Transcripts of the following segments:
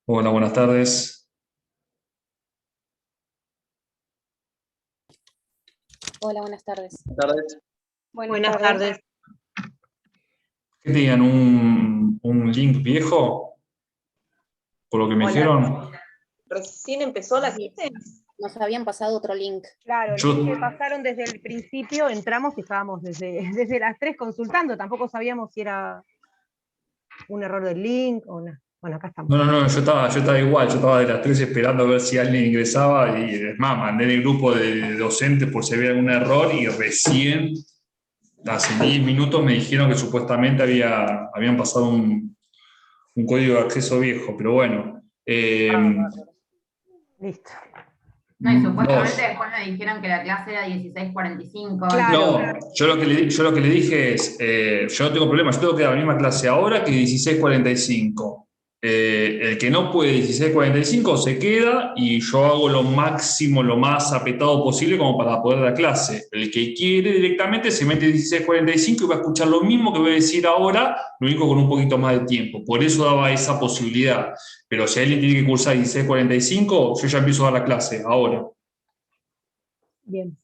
Hola, buenas tardes. Hola, buenas tardes. Buenas tardes. Buenas tardes. ¿Qué tenían un link viejo? Por lo que me Hola. dijeron. Recién empezó la clase. Nos habían pasado otro link. Claro, el Yo- link que pasaron desde el principio, entramos y estábamos desde las 3 consultando, tampoco sabíamos si era un error del link o no. Bueno, acá estamos. No, yo estaba igual, yo estaba de las 3 esperando a ver si alguien ingresaba y es más, mandé en el grupo de docentes por si había algún error y recién, hace 10 minutos, me dijeron que supuestamente habían pasado un código de acceso viejo, pero bueno. Listo. No, y supuestamente Dos. después me dijeron que la clase era 16:45. Claro. No, yo lo que le dije es, yo no tengo problema, yo tengo que dar la misma clase ahora que 16:45. El que no puede 16:45 se queda y yo hago lo máximo, lo más apretado posible como para poder dar clase. El que quiere directamente se mete 16:45 y va a escuchar lo mismo que voy a decir ahora, lo único con un poquito más de tiempo. Por eso daba esa posibilidad. Pero si alguien tiene que cursar 16:45, yo ya empiezo a dar la clase ahora. Bien.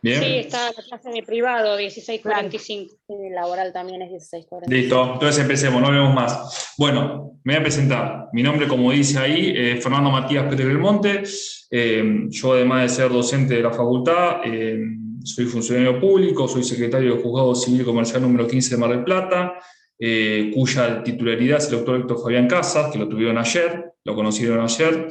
¿Bien? Sí, está la clase de privado, 16:45. El laboral también es 16:45. Listo, entonces empecemos, no hablemos más. Bueno, me voy a presentar. Mi nombre, como dice ahí, es Fernando Matías Pérez Belmonte. Yo, además de ser docente de la facultad, soy funcionario público, soy secretario del Juzgado Civil y Comercial número 15 de Mar del Plata, cuya titularidad es el doctor Héctor Fabián Casas, que lo tuvieron ayer, lo conocieron ayer.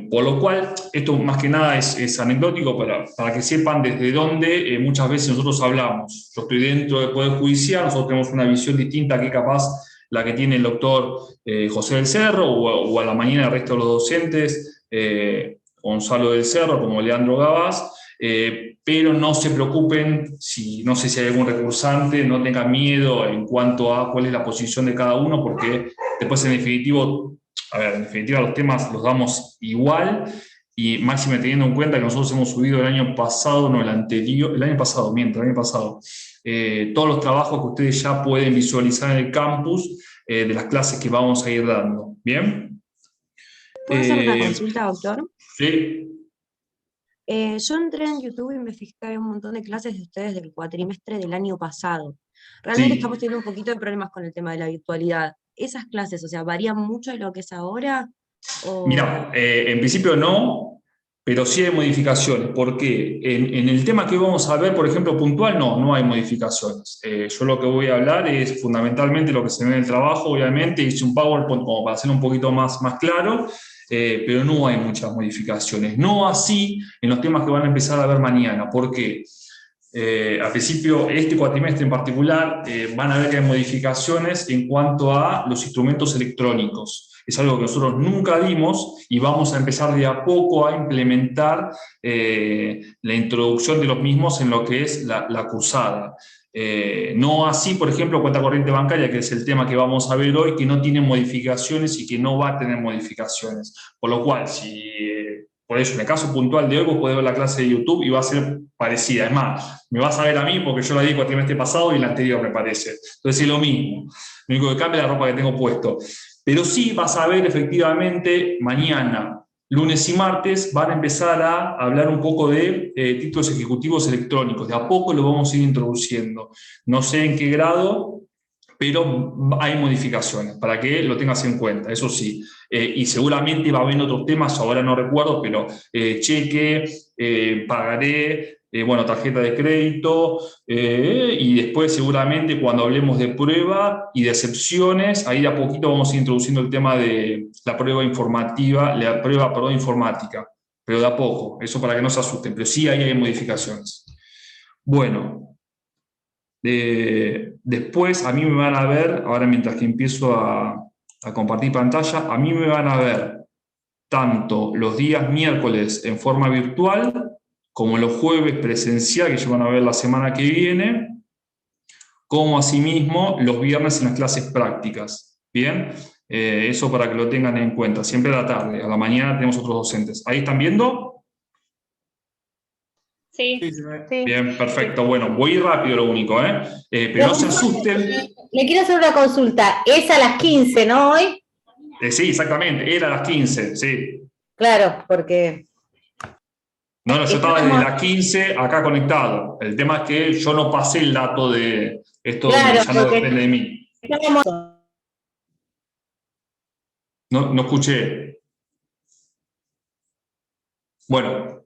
Por lo cual, esto más que nada es anecdótico para que sepan desde dónde muchas veces nosotros hablamos. Yo estoy dentro del Poder Judicial, nosotros tenemos una visión distinta que capaz la que tiene el doctor José del Cerro o a la mañana el resto de los docentes, Gonzalo del Cerro como Leandro Gabás, pero no se preocupen, no sé si hay algún recursante, no tengan miedo en cuanto a cuál es la posición de cada uno, porque después en definitiva los temas los damos igual y máxime teniendo en cuenta que nosotros hemos subido el año pasado, no el anterior, el año pasado, todos los trabajos que ustedes ya pueden visualizar en el campus de las clases que vamos a ir dando. ¿Bien? ¿Puedo hacer una consulta, doctor? Sí. Yo entré en YouTube y me fijé en un montón de clases de ustedes del cuatrimestre del año pasado. Realmente Sí. estamos teniendo un poquito de problemas con el tema de la virtualidad. ¿Esas clases, o sea, varían mucho de lo que es ahora? Mira, en principio no, pero sí hay modificaciones. ¿Por qué? En el tema que vamos a ver, por ejemplo, puntual, no hay modificaciones. Yo lo que voy a hablar es fundamentalmente lo que se ve en el trabajo, obviamente, hice un PowerPoint como para hacerlo un poquito más claro, pero no hay muchas modificaciones. No así en los temas que van a empezar a ver mañana. ¿Por qué? Al principio, este cuatrimestre en particular, van a ver que hay modificaciones en cuanto a los instrumentos electrónicos. Es algo que nosotros nunca vimos y vamos a empezar de a poco a implementar la introducción de los mismos en lo que es la cursada. No así, por ejemplo, cuenta corriente bancaria, que es el tema que vamos a ver hoy, que no tiene modificaciones y que no va a tener modificaciones. Por lo cual, por eso, en el caso puntual de hoy, vos podés ver la clase de YouTube y va a ser parecida. Es más, me vas a ver a mí porque yo la di el cuatrimestre pasado y la anterior, me parece. Entonces es lo mismo. Lo único que cambia es la ropa que tengo puesto. Pero sí vas a ver efectivamente mañana, lunes y martes, van a empezar a hablar un poco de títulos ejecutivos electrónicos. De a poco lo vamos a ir introduciendo. No sé en qué grado, pero hay modificaciones, para que lo tengas en cuenta, eso sí. Y seguramente va a haber otros temas, ahora no recuerdo, pero cheque, pagaré, tarjeta de crédito, y después seguramente cuando hablemos de prueba y de excepciones, ahí de a poquito vamos a ir introduciendo el tema de la prueba informática, pero de a poco, eso para que no se asusten, pero sí ahí hay modificaciones. Bueno. Después a mí me van a ver, ahora mientras que empiezo a compartir pantalla, a mí me van a ver tanto los días miércoles en forma virtual como los jueves presencial, que ya van a ver la semana que viene, como asimismo los viernes en las clases prácticas. ¿Bien? Eso para que lo tengan en cuenta. Siempre a la tarde, a la mañana tenemos otros docentes. ¿Ahí están viendo? Sí. Sí. Bien, perfecto. Bueno, voy rápido lo único, pero no se asusten. Le quiero hacer una consulta. Es a las 15, ¿no? Hoy. Sí, exactamente, era a las 15, sí. Claro, porque No, yo estaba desde Estamos- las 15 acá conectado. El tema es que yo no pasé el dato de esto, Claro, ya no porque- depende de mí. No escuché. Bueno,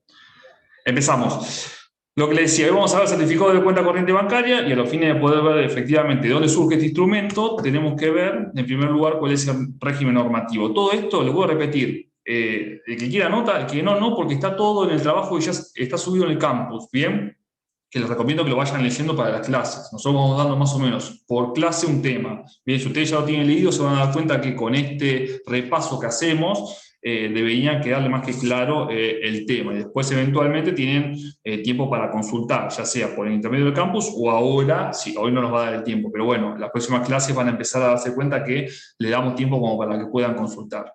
empezamos. Lo que le decía, hoy vamos a ver el certificado de cuenta corriente bancaria y a los fines de poder ver efectivamente de dónde surge este instrumento, tenemos que ver, en primer lugar, cuál es el régimen normativo. Todo esto, lo voy a repetir, el que quiera nota, el que no, porque está todo en el trabajo y ya está subido en el campus, ¿bien? Que les recomiendo que lo vayan leyendo para las clases. Nosotros vamos dando más o menos por clase un tema. Bien, si ustedes ya lo tienen leído, se van a dar cuenta que con este repaso que hacemos, deberían quedarle más que claro el tema. Y después, eventualmente, tienen tiempo para consultar, ya sea por el intermedio del campus o ahora, sí, hoy no nos va a dar el tiempo, pero bueno, las próximas clases van a empezar a darse cuenta que le damos tiempo como para que puedan consultar.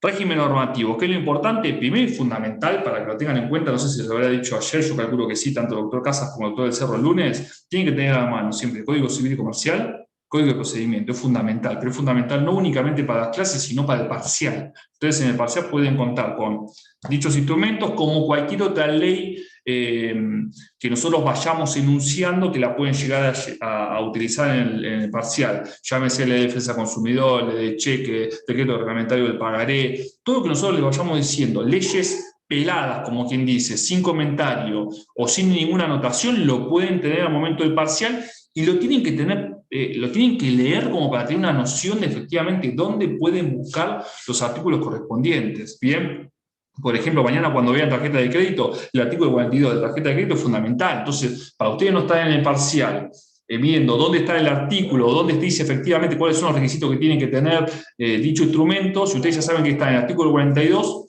Régimen normativo, ¿qué es lo importante? Primero y fundamental, para que lo tengan en cuenta, no sé si se lo había dicho ayer, yo calculo que sí, tanto el doctor Casas como el doctor del Cerro el lunes, tienen que tener a la mano siempre el Código Civil y Comercial, Código de Procedimiento, es fundamental, pero es fundamental no únicamente para las clases, sino para el parcial. Entonces, en el parcial pueden contar con dichos instrumentos como cualquier otra ley que nosotros vayamos enunciando que la pueden llegar a utilizar en el parcial. Llámese ley de defensa del consumidor, ley de cheque, decreto reglamentario del pagaré, todo lo que nosotros les vayamos diciendo, leyes peladas, como quien dice, sin comentario o sin ninguna anotación, lo pueden tener al momento del parcial y lo tienen que tener, lo tienen que leer como para tener una noción de efectivamente dónde pueden buscar los artículos correspondientes. Bien. Por ejemplo, mañana cuando vean tarjeta de crédito, el artículo 42 de tarjeta de crédito es fundamental. Entonces, para ustedes no estar en el parcial viendo dónde está el artículo, dónde dice efectivamente cuáles son los requisitos que tienen que tener dicho instrumento, si ustedes ya saben que está en el artículo 42,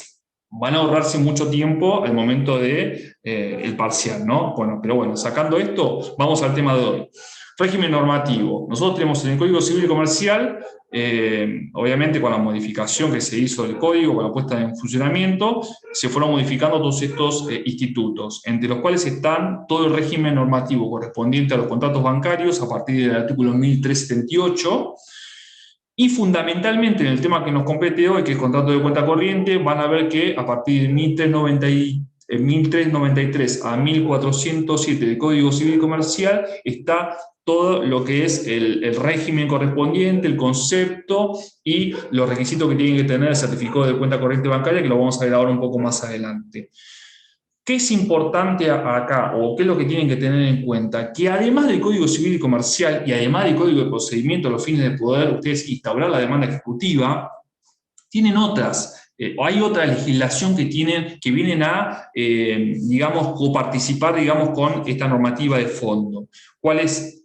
van a ahorrarse mucho tiempo al momento de el parcial, ¿no? Bueno, pero bueno, sacando esto, vamos al tema de hoy. Régimen normativo. Nosotros tenemos en el Código Civil y Comercial, obviamente con la modificación que se hizo del código, con la puesta en funcionamiento, se fueron modificando todos estos institutos, entre los cuales están todo el régimen normativo correspondiente a los contratos bancarios a partir del artículo 1378, y fundamentalmente en el tema que nos compete hoy, que es contrato de cuenta corriente, van a ver que a partir de 1393 a 1407 del Código Civil y Comercial está todo lo que es el régimen correspondiente, el concepto y los requisitos que tienen que tener el certificado de cuenta corriente bancaria, que lo vamos a ver ahora un poco más adelante. ¿Qué es importante acá o qué es lo que tienen que tener en cuenta? Que además del Código Civil y Comercial y además del Código de Procedimiento a los fines de poder ustedes instaurar la demanda ejecutiva, tienen otras, o hay otra legislación que vienen a, digamos, coparticipar, digamos, con esta normativa de fondo. ¿Cuáles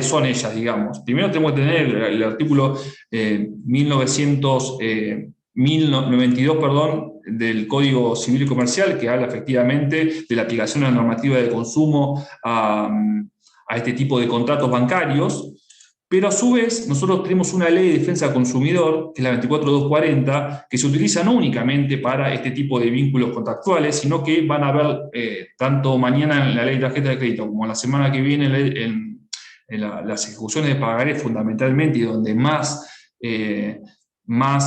son ellas, digamos? Primero tenemos que tener el artículo 1092, perdón, del Código Civil y Comercial, que habla efectivamente de la aplicación de la normativa de consumo a este tipo de contratos bancarios. Pero a su vez, nosotros tenemos una ley de defensa del consumidor, que es la 24240, que se utiliza no únicamente para este tipo de vínculos contractuales, sino que van a ver tanto mañana en la ley de tarjeta de crédito como la semana que viene en las ejecuciones de pagaré fundamentalmente, y donde más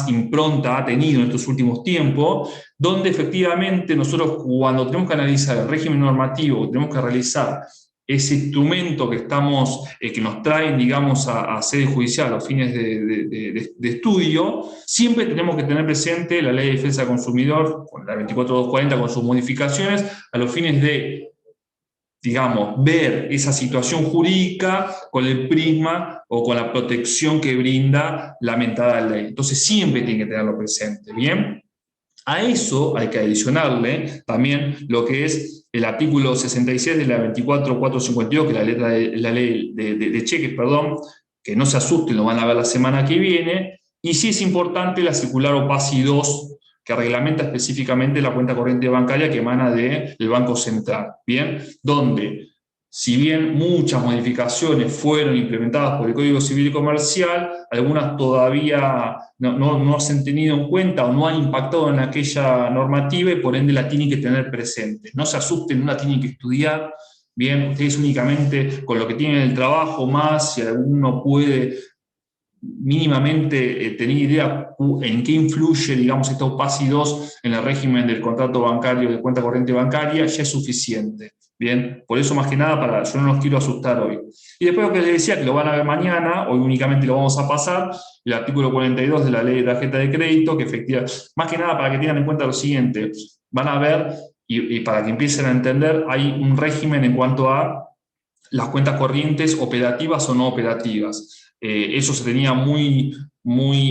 impronta ha tenido en estos últimos tiempos, donde efectivamente nosotros cuando tenemos que analizar el régimen normativo, tenemos que realizar ese instrumento que nos traen, digamos, a sede judicial a los fines de estudio, siempre tenemos que tener presente la Ley de Defensa del Consumidor, con la 24240 con sus modificaciones, a los fines de, digamos, ver esa situación jurídica con el prisma o con la protección que brinda la mentada ley. Entonces siempre tiene que tenerlo presente, ¿bien? A eso hay que adicionarle también lo que es el artículo 66 de la 24452, que es la ley de cheques, perdón, que no se asusten, lo van a ver la semana que viene, y sí es importante la circular OPACI 2, que reglamenta específicamente la cuenta corriente bancaria que emana del Banco Central, ¿bien? Donde, si bien muchas modificaciones fueron implementadas por el Código Civil y Comercial, algunas todavía no se han tenido en cuenta o no han impactado en aquella normativa y por ende la tienen que tener presente. No se asusten, no la tienen que estudiar. Bien, ustedes únicamente con lo que tienen en el trabajo, más si alguno puede mínimamente tenía idea en qué influye, digamos, estos PASI 2 en el régimen del contrato bancario de cuenta corriente bancaria, ya es suficiente. Bien, por eso más que nada, yo no los quiero asustar hoy. Y después lo que les decía, que lo van a ver mañana, hoy únicamente lo vamos a pasar, el artículo 42 de la ley de tarjeta de crédito, que efectivamente, más que nada para que tengan en cuenta lo siguiente, van a ver, y para que empiecen a entender, hay un régimen en cuanto a las cuentas corrientes operativas o no operativas. Eso se tenía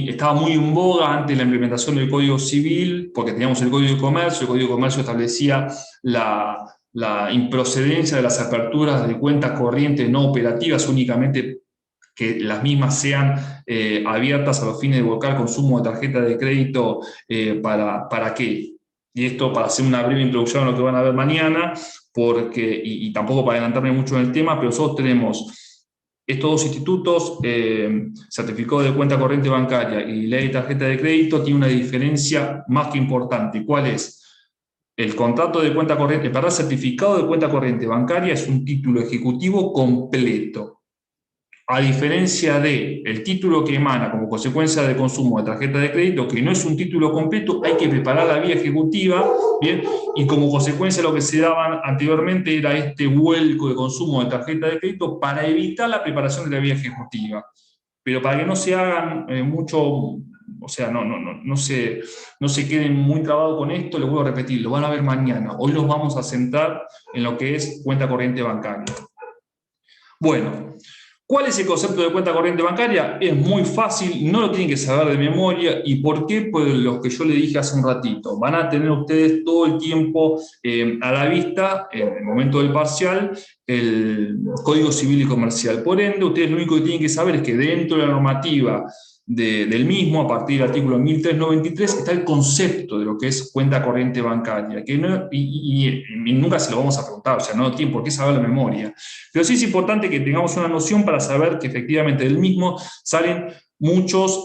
estaba muy en boga antes de la implementación del Código Civil, porque teníamos el Código de Comercio. El Código de Comercio establecía la improcedencia de las aperturas de cuentas corrientes no operativas, únicamente que las mismas sean abiertas a los fines de volcar consumo de tarjeta de crédito. ¿Para qué? Y esto para hacer una breve introducción a lo que van a ver mañana, porque, y tampoco para adelantarme mucho en el tema, pero nosotros tenemos estos dos institutos, certificado de cuenta corriente bancaria y ley de tarjeta de crédito, tiene una diferencia más que importante. ¿Cuál es? El contrato de cuenta corriente, el certificado de cuenta corriente bancaria es un título ejecutivo completo. A diferencia del título que emana como consecuencia de consumo de tarjeta de crédito, que no es un título completo, hay que preparar la vía ejecutiva, ¿bien? Y como consecuencia lo que se daban anteriormente era este vuelco de consumo de tarjeta de crédito para evitar la preparación de la vía ejecutiva. Pero para que no se hagan mucho, o sea, no se queden muy trabados con esto, les vuelvo a repetir, lo van a ver mañana. Hoy los vamos a centrar en lo que es cuenta corriente bancaria. Bueno, ¿cuál es el concepto de cuenta corriente bancaria? Es muy fácil, no lo tienen que saber de memoria. ¿Y por qué? Pues lo que yo le dije hace un ratito. Van a tener ustedes todo el tiempo a la vista, en el momento del parcial, el Código Civil y Comercial. Por ende, ustedes lo único que tienen que saber es que dentro de la normativa del mismo, a partir del artículo 1393, está el concepto de lo que es cuenta corriente bancaria, que no, y nunca se lo vamos a preguntar, o sea, no tienen por qué saber la memoria. Pero sí es importante que tengamos una noción para saber que efectivamente del mismo salen muchos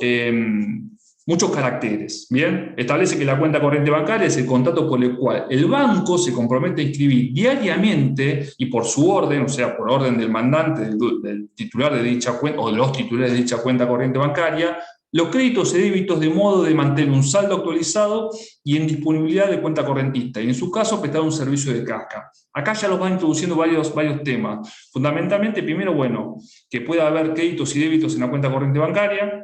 caracteres. ¿Bien? Establece que la cuenta corriente bancaria es el contrato por el cual el banco se compromete a inscribir diariamente y por su orden, o sea, por orden del mandante, del titular de dicha cuenta o de los titulares de dicha cuenta corriente bancaria, los créditos y débitos de modo de mantener un saldo actualizado y en disponibilidad de cuenta correntista, y en su caso prestar un servicio de caja. Acá ya los van introduciendo varios temas. Fundamentalmente, primero, bueno, que pueda haber créditos y débitos en la cuenta corriente bancaria.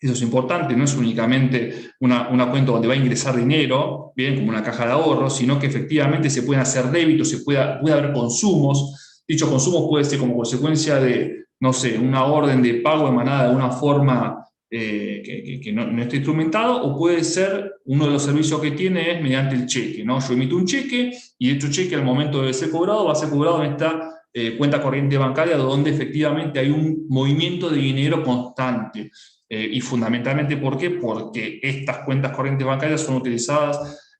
Eso es importante, no es únicamente una cuenta donde va a ingresar dinero, bien, como una caja de ahorros, sino que efectivamente se pueden hacer débitos, puede haber consumos. Dichos consumos puede ser como consecuencia de, no sé, una orden de pago emanada de una forma que no esté instrumentado, o puede ser uno de los servicios que tiene es mediante el cheque, ¿no? Yo emito un cheque y dicho cheque al momento de ser cobrado va a ser cobrado en esta cuenta corriente bancaria, donde efectivamente hay un movimiento de dinero constante. Y fundamentalmente, ¿por qué? Porque estas cuentas corrientes bancarias son utilizadas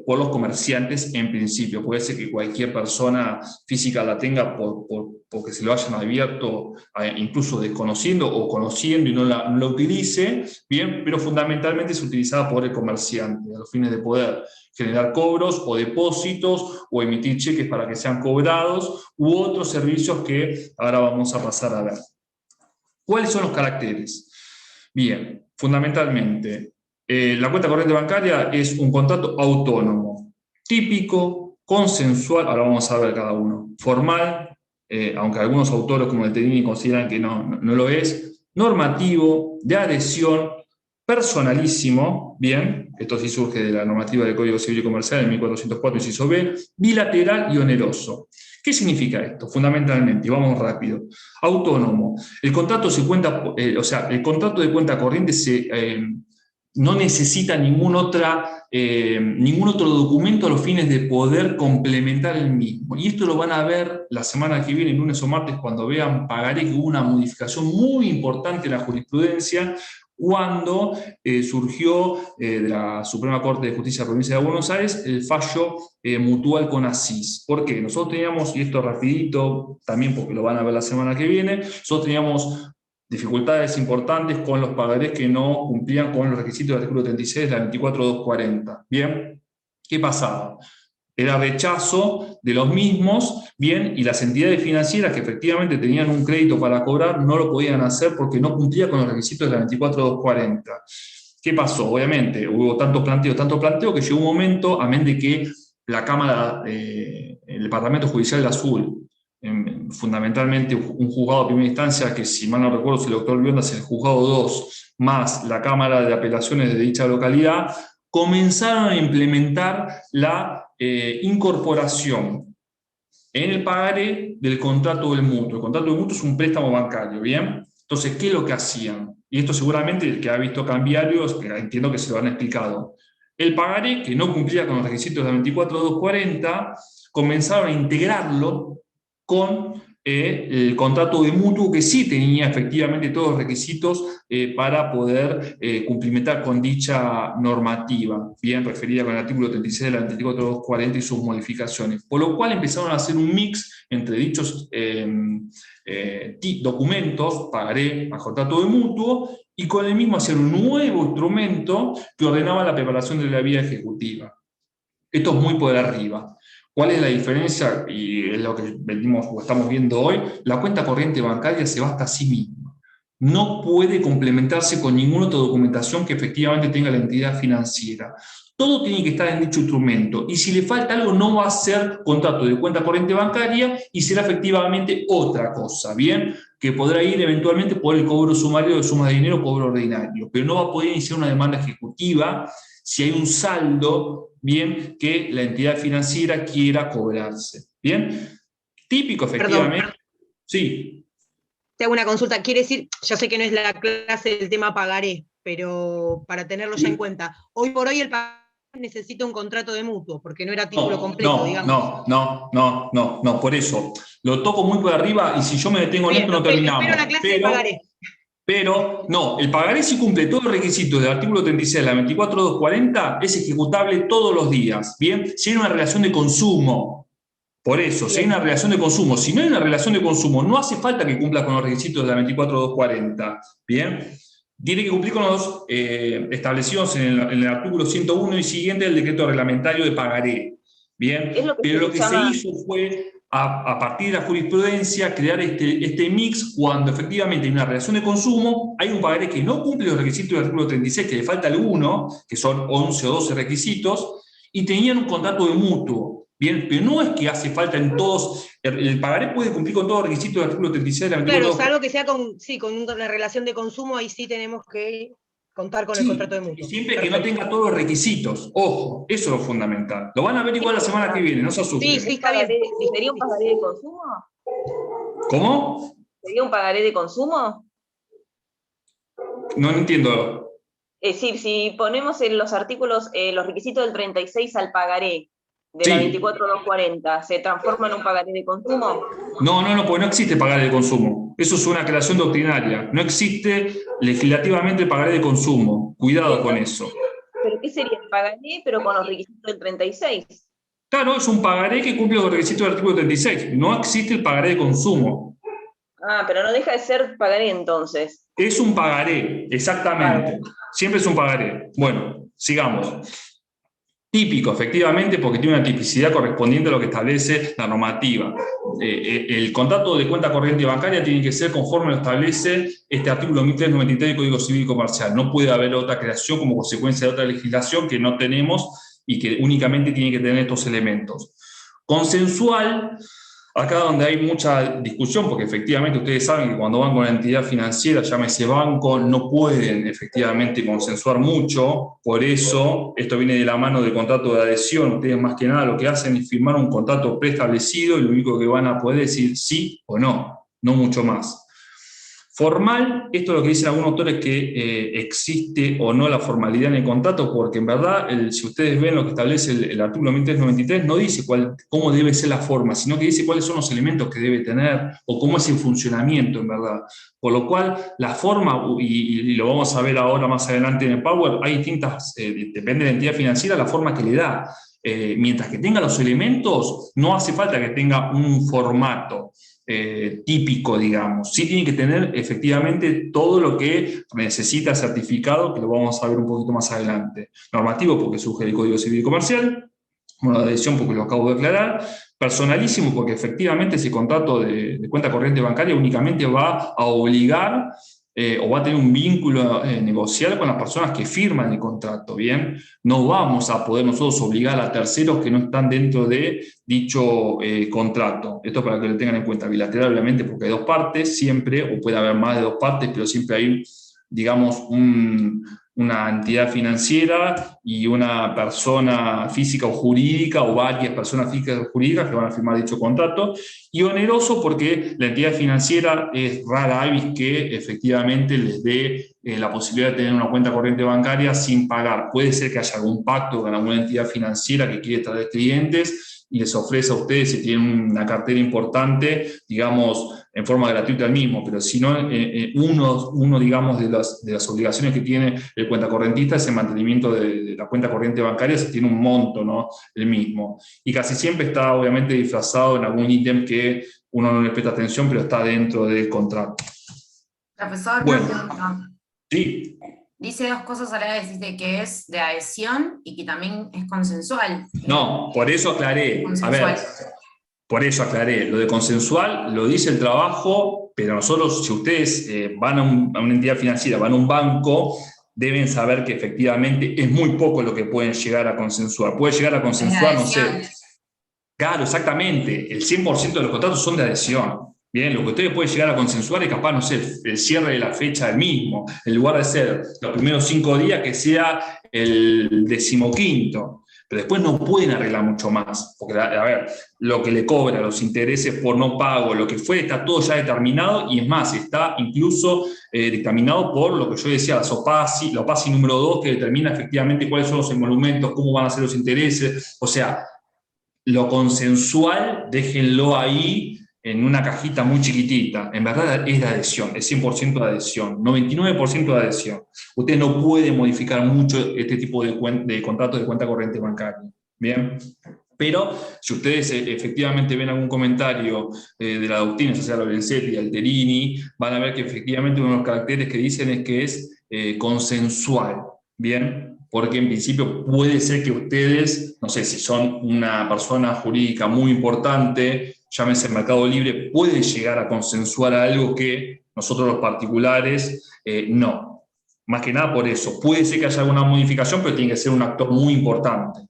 por los comerciantes en principio. Puede ser que cualquier persona física la tenga porque se lo hayan abierto, incluso desconociendo o conociendo y no la utilice, bien, pero fundamentalmente es utilizada por el comerciante a los fines de poder generar cobros o depósitos o emitir cheques para que sean cobrados u otros servicios que ahora vamos a pasar a ver. ¿Cuáles son los caracteres? Bien, fundamentalmente, la cuenta corriente bancaria es un contrato autónomo, típico, consensual, ahora vamos a ver cada uno, formal, aunque algunos autores como el Tenini consideran que no lo es, normativo, de adhesión, personalísimo, bien, esto sí surge de la normativa del Código Civil y Comercial en 1404, inciso B, bilateral y oneroso. ¿Qué significa esto? Fundamentalmente, y vamos rápido. Autónomo. El contrato el contrato de cuenta corriente no necesita ningún otro documento a los fines de poder complementar el mismo. Y esto lo van a ver la semana que viene, lunes o martes, cuando vean pagaré, que hubo una modificación muy importante en la jurisprudencia, cuando surgió de la Suprema Corte de Justicia de la Provincia de Buenos Aires el fallo mutual con ASIS. ¿Por qué? Nosotros teníamos, y esto rapidito, también porque lo van a ver la semana que viene, nosotros teníamos dificultades importantes con los pagarés que no cumplían con los requisitos del artículo 36 de la 24240. ¿Bien? ¿Qué pasaba? era rechazo de los mismos, bien, y las entidades financieras que efectivamente tenían un crédito para cobrar no lo podían hacer porque no cumplía con los requisitos de la 24240. ¿Qué pasó? Obviamente, hubo tanto planteo, que llegó un momento, amén de que la Cámara, el Departamento Judicial de Azul, fundamentalmente un juzgado de primera instancia, que si mal no recuerdo, si el doctor Bionda es el juzgado 2, más la Cámara de Apelaciones de dicha localidad, comenzaron a implementar la incorporación en el pagaré del contrato del mutuo. El contrato del mutuo es un préstamo bancario, ¿bien? Entonces, ¿qué es lo que hacían? Y esto seguramente el que ha visto cambiarios, entiendo que se lo han explicado. El pagaré, que no cumplía con los requisitos de la 24240, comenzaron a integrarlo con el contrato de mutuo, que sí tenía efectivamente todos los requisitos para poder cumplimentar con dicha normativa, bien referida con el artículo 36 de la 24240 y sus modificaciones. Por lo cual empezaron a hacer un mix entre dichos documentos, pagaré, a contrato de mutuo, y con el mismo hacer un nuevo instrumento que ordenaba la preparación de la vía ejecutiva. Esto es muy por arriba. ¿Cuál es la diferencia? Y es lo que venimos o estamos viendo hoy. La cuenta corriente bancaria se basta a sí misma. No puede complementarse con ninguna otra documentación que efectivamente tenga la entidad financiera. Todo tiene que estar en dicho instrumento. Y si le falta algo, no va a ser contrato de cuenta corriente bancaria y será efectivamente otra cosa, ¿bien? Que podrá ir eventualmente por el cobro sumario de sumas de dinero, cobro ordinario. Pero no va a poder iniciar una demanda ejecutiva si hay un saldo, bien, que la entidad financiera quiera cobrarse. ¿Bien? Típico, efectivamente. Perdón. Sí. Te hago una consulta. Quiere decir, ya sé que no es la clase del tema pagaré, pero para tenerlo ya en cuenta, hoy por hoy el pagaré necesita un contrato de mutuo, porque no era título completo, digamos. No, por eso. Lo toco muy por arriba y si yo me detengo en esto no terminamos. Espero la clase de pagaré. Pero, no, el pagaré si cumple todos los requisitos del artículo 36 de la 24240 es ejecutable todos los días, ¿bien? Si hay una relación de consumo, por eso, si hay una relación de consumo, si no hay una relación de consumo, no hace falta que cumpla con los requisitos de la 24240, ¿bien? Tiene que cumplir con los establecidos en el artículo 101 y siguiente del decreto reglamentario de pagaré, ¿bien? Pero lo que se hizo fue, a partir de la jurisprudencia, crear este mix cuando efectivamente hay una relación de consumo, hay un pagaré que no cumple los requisitos del artículo 36, que le falta alguno, que son 11 o 12 requisitos, y tenían un contrato de mutuo, ¿bien? Pero no es que hace falta en todos, el pagaré puede cumplir con todos los requisitos del artículo 36 de la 24. Claro, salvo que sea con una relación de consumo, ahí sí tenemos que contar con el contrato de mutuo. Y siempre que no tenga todos los requisitos. Ojo, eso es lo fundamental. Lo van a ver igual la semana que viene, no se asusten. Sí, está bien. ¿Sería un pagaré de consumo? ¿Cómo? ¿Sería un pagaré de consumo? No entiendo. Es decir, si ponemos en los artículos los requisitos del 36 al pagaré de la 24240, ¿se transforma en un pagaré de consumo? No, porque no existe pagaré de consumo. Eso es una creación doctrinaria. No existe legislativamente pagaré de consumo. Cuidado con eso. ¿Pero qué sería el pagaré, pero con los requisitos del 36? Claro, es un pagaré que cumple los requisitos del artículo 36. No existe el pagaré de consumo. Ah, pero no deja de ser pagaré entonces. Es un pagaré, exactamente. Siempre es un pagaré. Bueno, sigamos. Típico, efectivamente, porque tiene una tipicidad correspondiente a lo que establece la normativa. El contrato de cuenta corriente bancaria tiene que ser conforme lo establece este artículo 1393 del Código Civil y Comercial. No puede haber otra creación como consecuencia de otra legislación que no tenemos y que únicamente tiene que tener estos elementos. Consensual, acá donde hay mucha discusión, porque efectivamente ustedes saben que cuando van con la entidad financiera, llámese banco, no pueden efectivamente consensuar mucho, por eso esto viene de la mano del contrato de adhesión. Ustedes más que nada lo que hacen es firmar un contrato preestablecido y lo único que van a poder decir sí o no, no mucho más. Formal, esto es lo que dicen algunos autores, que existe o no la formalidad en el contrato, porque en verdad, si ustedes ven lo que establece el artículo 1393, no dice cómo debe ser la forma, sino que dice cuáles son los elementos que debe tener, o cómo es el funcionamiento, en verdad. Por lo cual, la forma, y lo vamos a ver ahora más adelante en el Power, hay distintas, depende de la entidad financiera, la forma que le da. Mientras que tenga los elementos, no hace falta que tenga un formato típico, digamos. Sí tiene que tener efectivamente todo lo que necesita certificado, que lo vamos a ver un poquito más adelante. Normativo, porque surge del Código Civil y Comercial. Bueno, de adhesión porque lo acabo de aclarar. Personalísimo porque efectivamente ese contrato de cuenta corriente bancaria únicamente va a obligar o va a tener un vínculo negocial con las personas que firman el contrato, ¿bien? No vamos a poder nosotros obligar a terceros que no están dentro de dicho contrato. Esto para que lo tengan en cuenta. Bilateral, obviamente, porque hay dos partes siempre, o puede haber más de dos partes, pero siempre hay, digamos, una entidad financiera y una persona física o jurídica, o varias personas físicas o jurídicas que van a firmar dicho contrato, y oneroso porque la entidad financiera es rara avis que efectivamente les dé la posibilidad de tener una cuenta corriente bancaria sin pagar. Puede ser que haya algún pacto con alguna entidad financiera que quiere traer clientes y les ofrece a ustedes, si tienen una cartera importante, digamos, en forma gratuita el mismo, pero si no, uno digamos, de las obligaciones que tiene el cuentacorrentista es el mantenimiento de la cuenta corriente bancaria, se tiene un monto, ¿no? El mismo. Y casi siempre está, obviamente, disfrazado en algún ítem que uno no le presta atención, pero está dentro del contrato. Profesor, Bueno. una pregunta. Sí. Dice dos cosas a la vez, dice que es de adhesión y que también es consensual. No, por eso aclaré. Consensual. A ver, por eso aclaré. Lo de consensual lo dice el trabajo, pero nosotros, si ustedes van a una entidad financiera, van a un banco, deben saber que efectivamente es muy poco lo que pueden llegar a consensuar. Puede llegar a consensuar, no sé. Claro, exactamente. El 100% de los contratos son de adhesión. Bien, lo que ustedes pueden llegar a consensuar es capaz, no sé, el cierre de la fecha del mismo. En lugar de ser los primeros 5 días, que sea el 15º. Pero después no pueden arreglar mucho más. Porque, a ver, lo que le cobra, los intereses por no pago, lo que fue, está todo ya determinado, y es más, está incluso dictaminado por lo que yo decía, la OPACI número 2, que determina efectivamente cuáles son los emolumentos, cómo van a ser los intereses. O sea, lo consensual, déjenlo ahí en una cajita muy chiquitita. En verdad es de adhesión, es 100% de adhesión, 99% de adhesión. Usted no puede modificar mucho este tipo de contratos de cuenta corriente bancaria. Bien. Pero si ustedes efectivamente ven algún comentario de la doctrina, ya sea Lorenzetti, Alterini, van a ver que efectivamente uno de los caracteres que dicen es que es consensual. Bien. Porque en principio puede ser que ustedes, no sé, si son una persona jurídica muy importante, llámese Mercado Libre, pueden llegar a consensuar algo que nosotros los particulares no. Más que nada por eso. Puede ser que haya alguna modificación, pero tiene que ser un actor muy importante.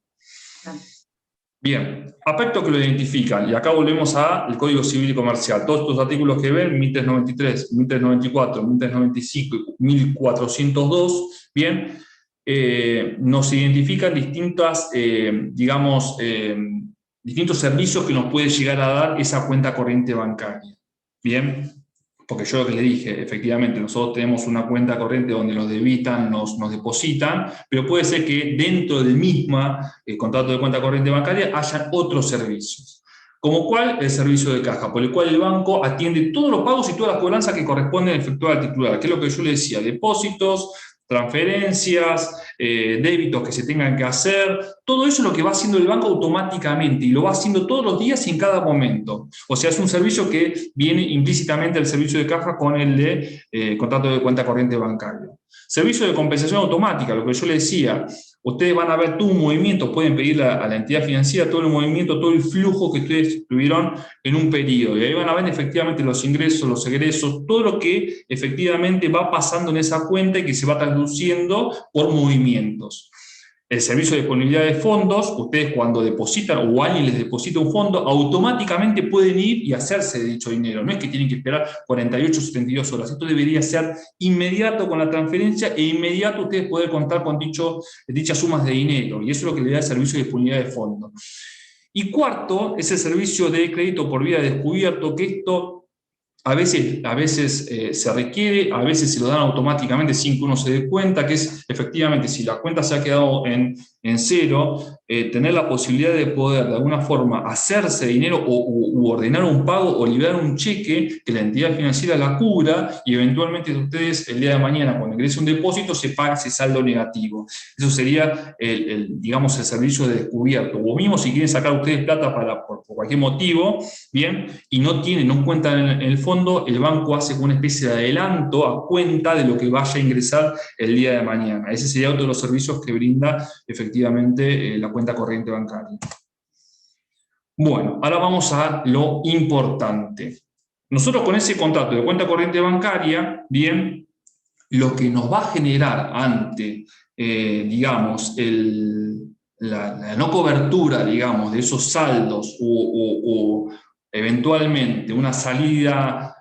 Bien, aspectos que lo identifican, y acá volvemos al Código Civil y Comercial. Todos estos artículos que ven, 1393, 1394, 1395 y 1402, bien, nos identifican distintas, digamos, distintos servicios que nos puede llegar a dar esa cuenta corriente bancaria. Bien, porque yo lo que le dije, efectivamente, nosotros tenemos una cuenta corriente donde nos debitan, nos depositan, pero puede ser que dentro del mismo contrato de cuenta corriente bancaria hayan otros servicios. Como cuál, el servicio de caja, por el cual el banco atiende todos los pagos y todas las cobranzas que corresponden a efectuar al titular, que es lo que yo le decía, depósitos, transferencias, débitos que se tengan que hacer, todo eso es lo que va haciendo el banco automáticamente y lo va haciendo todos los días y en cada momento. O sea, es un servicio que viene implícitamente al servicio de caja con el de contrato de cuenta corriente bancaria. Servicio de compensación automática, lo que yo le decía, ustedes van a ver todo un movimiento, pueden pedirle a la entidad financiera todo el movimiento, todo el flujo que ustedes tuvieron en un periodo. Y ahí van a ver efectivamente los ingresos, los egresos, todo lo que efectivamente va pasando en esa cuenta y que se va traduciendo por movimientos. El servicio de disponibilidad de fondos, ustedes cuando depositan o alguien les deposita un fondo, automáticamente pueden ir y hacerse de dicho dinero. No es que tienen que esperar 48 o 72 horas. Esto debería ser inmediato con la transferencia e inmediato ustedes poder contar con dichas sumas de dinero. Y eso es lo que le da el servicio de disponibilidad de fondos. Y cuarto, es el servicio de crédito por vía de descubierto, que esto a veces se requiere, a veces se lo dan automáticamente sin que uno se dé cuenta, que es efectivamente si la cuenta se ha quedado en cero, tener la posibilidad de poder de alguna forma hacerse dinero u ordenar un pago o liberar un cheque que la entidad financiera la cubra y eventualmente ustedes el día de mañana cuando ingrese un depósito se paga ese saldo negativo. Eso sería digamos el servicio de descubierto. O mismo si quieren sacar ustedes plata por cualquier motivo, bien, y no cuentan en el fondo, el banco hace una especie de adelanto a cuenta de lo que vaya a ingresar el día de mañana. Ese sería otro de los servicios que brinda efectivamente efectivamente la cuenta corriente bancaria. Bueno, ahora vamos a lo importante. Nosotros con ese contrato de cuenta corriente bancaria, bien, lo que nos va a generar ante, digamos, la no cobertura, digamos, de esos saldos o eventualmente una salida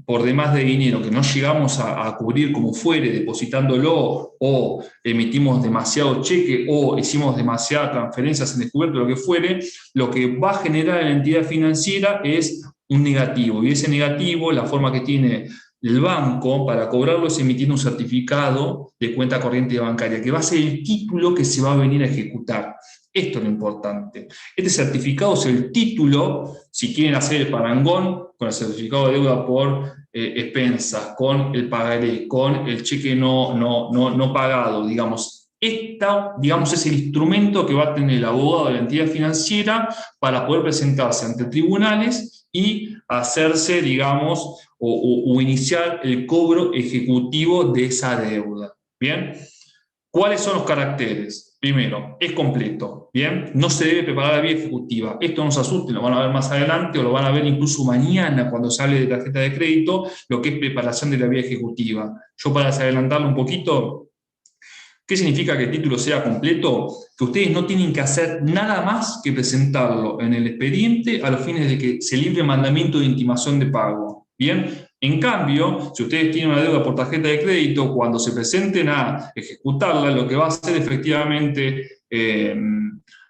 por demás de dinero que no llegamos a cubrir como fuere, depositándolo, o emitimos demasiado cheque, o hicimos demasiadas transferencias en descubierto, lo que fuere, lo que va a generar en la entidad financiera es un negativo. Y ese negativo, la forma que tiene el banco para cobrarlo es emitiendo un certificado de cuenta corriente bancaria, que va a ser el título que se va a venir a ejecutar. Esto es lo importante. Este certificado es el título, si quieren hacer el parangón, con el certificado de deuda por expensas, con el pagaré, con el cheque no pagado, digamos. Esta, digamos, es el instrumento que va a tener el abogado de la entidad financiera para poder presentarse ante tribunales y hacerse, digamos, o iniciar el cobro ejecutivo de esa deuda. ¿Bien? ¿Cuáles son los caracteres? Primero, es completo, ¿bien? No se debe preparar la vía ejecutiva. Esto no se asusten, lo van a ver más adelante o lo van a ver incluso mañana cuando se hable de tarjeta de crédito, lo que es preparación de la vía ejecutiva. Yo para adelantarlo un poquito, ¿qué significa que el título sea completo? Que ustedes no tienen que hacer nada más que presentarlo en el expediente a los fines de que se libre mandamiento de intimación de pago. ¿Bien? En cambio, si ustedes tienen una deuda por tarjeta de crédito, cuando se presenten a ejecutarla, lo que va a hacer efectivamente,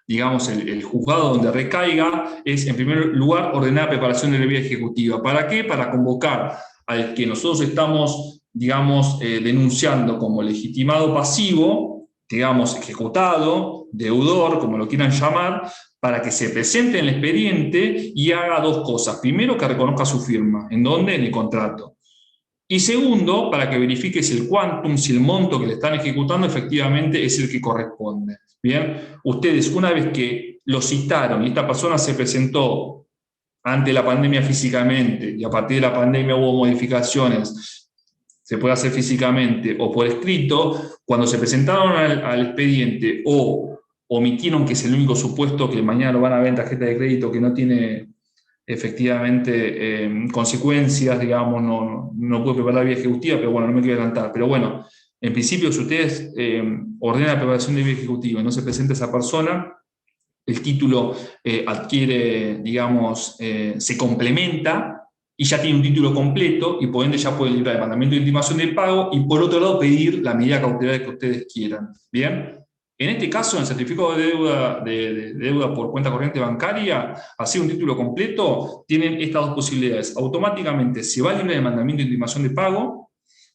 digamos, el juzgado donde recaiga, es en primer lugar ordenar preparación de la vía ejecutiva. ¿Para qué? Para convocar al que nosotros estamos, digamos, denunciando como legitimado pasivo, digamos, ejecutado, deudor, como lo quieran llamar, para que se presente en el expediente y haga dos cosas. Primero, que reconozca su firma. ¿En dónde? En el contrato. Y segundo, para que verifique si el quantum, si el monto que le están ejecutando efectivamente es el que corresponde. Bien, ustedes una vez que lo citaron y esta persona se presentó ante la pandemia físicamente y a partir de la pandemia hubo modificaciones, se puede hacer físicamente o por escrito, cuando se presentaron al expediente o omitieron, que es el único supuesto que mañana lo van a ver en tarjeta de crédito que no tiene efectivamente consecuencias, digamos, no puedo preparar la vía ejecutiva, pero bueno, no me quiero adelantar. Pero bueno, en principio, si ustedes ordenan la preparación de vía ejecutiva y no se presenta esa persona, el título adquiere, digamos, se complementa y ya tiene un título completo y por ende ya pueden librar el mandamiento de intimación de pago y por otro lado pedir la medida cautelar que ustedes quieran. ¿Bien? En este caso, en el certificado de deuda por cuenta corriente bancaria, así un título completo, tienen estas dos posibilidades. Automáticamente se va a librar el mandamiento de intimación de pago,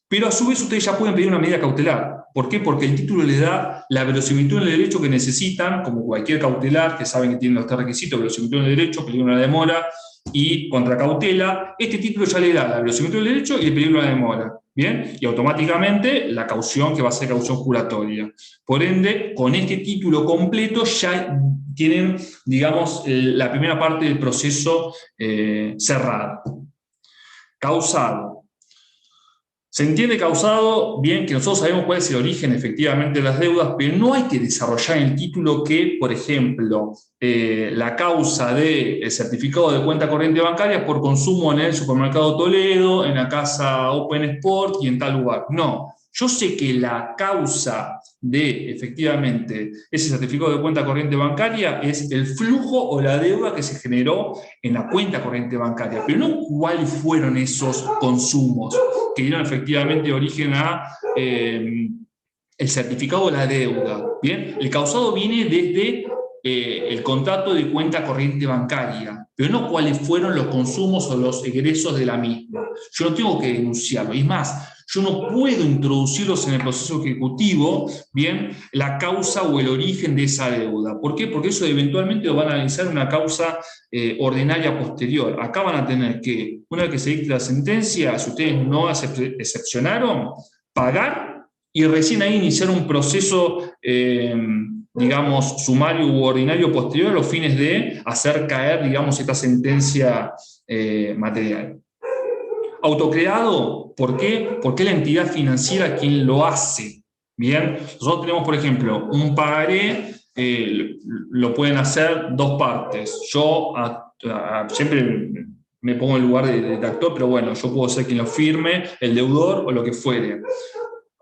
pero a su vez ustedes ya pueden pedir una medida cautelar. ¿Por qué? Porque el título les da la verosimilitud en el derecho que necesitan, como cualquier cautelar, que saben que tienen los tres requisitos: verosimilitud en el derecho, peligro de una demora y contracautela. Este título ya le da la verosimilitud del derecho y el peligro de una demora. ¿Bien? Y automáticamente la caución, que va a ser caución juratoria. Por ende, con este título completo ya tienen, digamos, la primera parte del proceso cerrada. Causado. Se entiende causado, bien, que nosotros sabemos cuál es el origen efectivamente de las deudas, pero no hay que desarrollar en el título que, por ejemplo, la causa del certificado de cuenta corriente bancaria es por consumo en el supermercado Toledo, en la casa Open Sport y en tal lugar. No, yo sé que la causa de, efectivamente, ese certificado de cuenta corriente bancaria es el flujo o la deuda que se generó en la cuenta corriente bancaria, pero no cuáles fueron esos consumos que dieron efectivamente origen a el certificado de la deuda. ¿Bien? El causado viene desde el contrato de cuenta corriente bancaria, pero no cuáles fueron los consumos o los egresos de la misma. Yo no tengo que denunciarlo. Y más, yo no puedo introducirlos en el proceso ejecutivo, bien, la causa o el origen de esa deuda. ¿Por qué? Porque eso eventualmente lo van a analizar una causa ordinaria posterior. Acá van a tener que, una vez que se dicte la sentencia, si ustedes no excepcionaron, pagar y recién ahí iniciar un proceso, digamos, sumario u ordinario posterior a los fines de hacer caer, digamos, esta sentencia material. Autocreado, ¿por qué? Porque es la entidad financiera quien lo hace. Bien, nosotros tenemos, por ejemplo, un pagaré, lo pueden hacer dos partes. Yo siempre me pongo en el lugar de actor, pero bueno, yo puedo ser quien lo firme, el deudor o lo que fuere.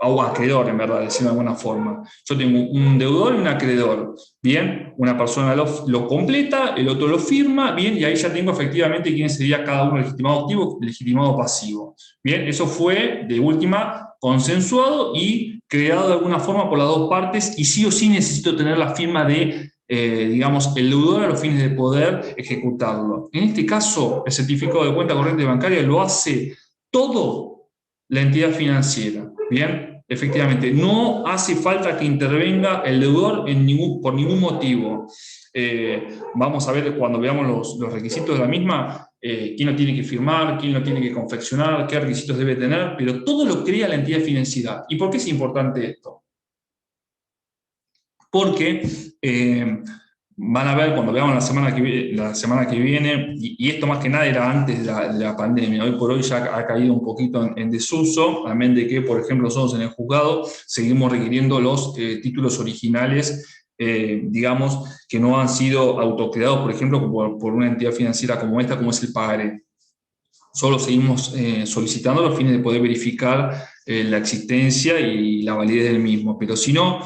O acreedor, en verdad, decirlo de alguna forma. Yo tengo un deudor y un acreedor. Bien, una persona lo completa, el otro lo firma, bien, y ahí ya tengo efectivamente quién sería cada uno, legitimado activo y legitimado pasivo. Bien, eso fue de última consensuado y creado de alguna forma por las dos partes, y sí o sí necesito tener la firma de, digamos, el deudor a los fines de poder ejecutarlo. En este caso, el certificado de cuenta corriente bancaria lo hace todo la entidad financiera. Bien, efectivamente, no hace falta que intervenga el deudor por ningún motivo. Vamos a ver cuando veamos los requisitos de la misma, quién lo tiene que firmar, quién lo tiene que confeccionar, qué requisitos debe tener, pero todo lo crea la entidad financiera. ¿Y por qué es importante esto? Porque van a ver cuando veamos la semana que viene, y esto más que nada era antes de la pandemia, hoy por hoy ya ha caído un poquito en desuso, a menos de que, por ejemplo, nosotros en el juzgado seguimos requiriendo los títulos originales, digamos, que no han sido autocreados, por ejemplo, por una entidad financiera como esta, como es el pagaré. Solo seguimos solicitando a los fines de poder verificar la existencia y la validez del mismo, pero si no,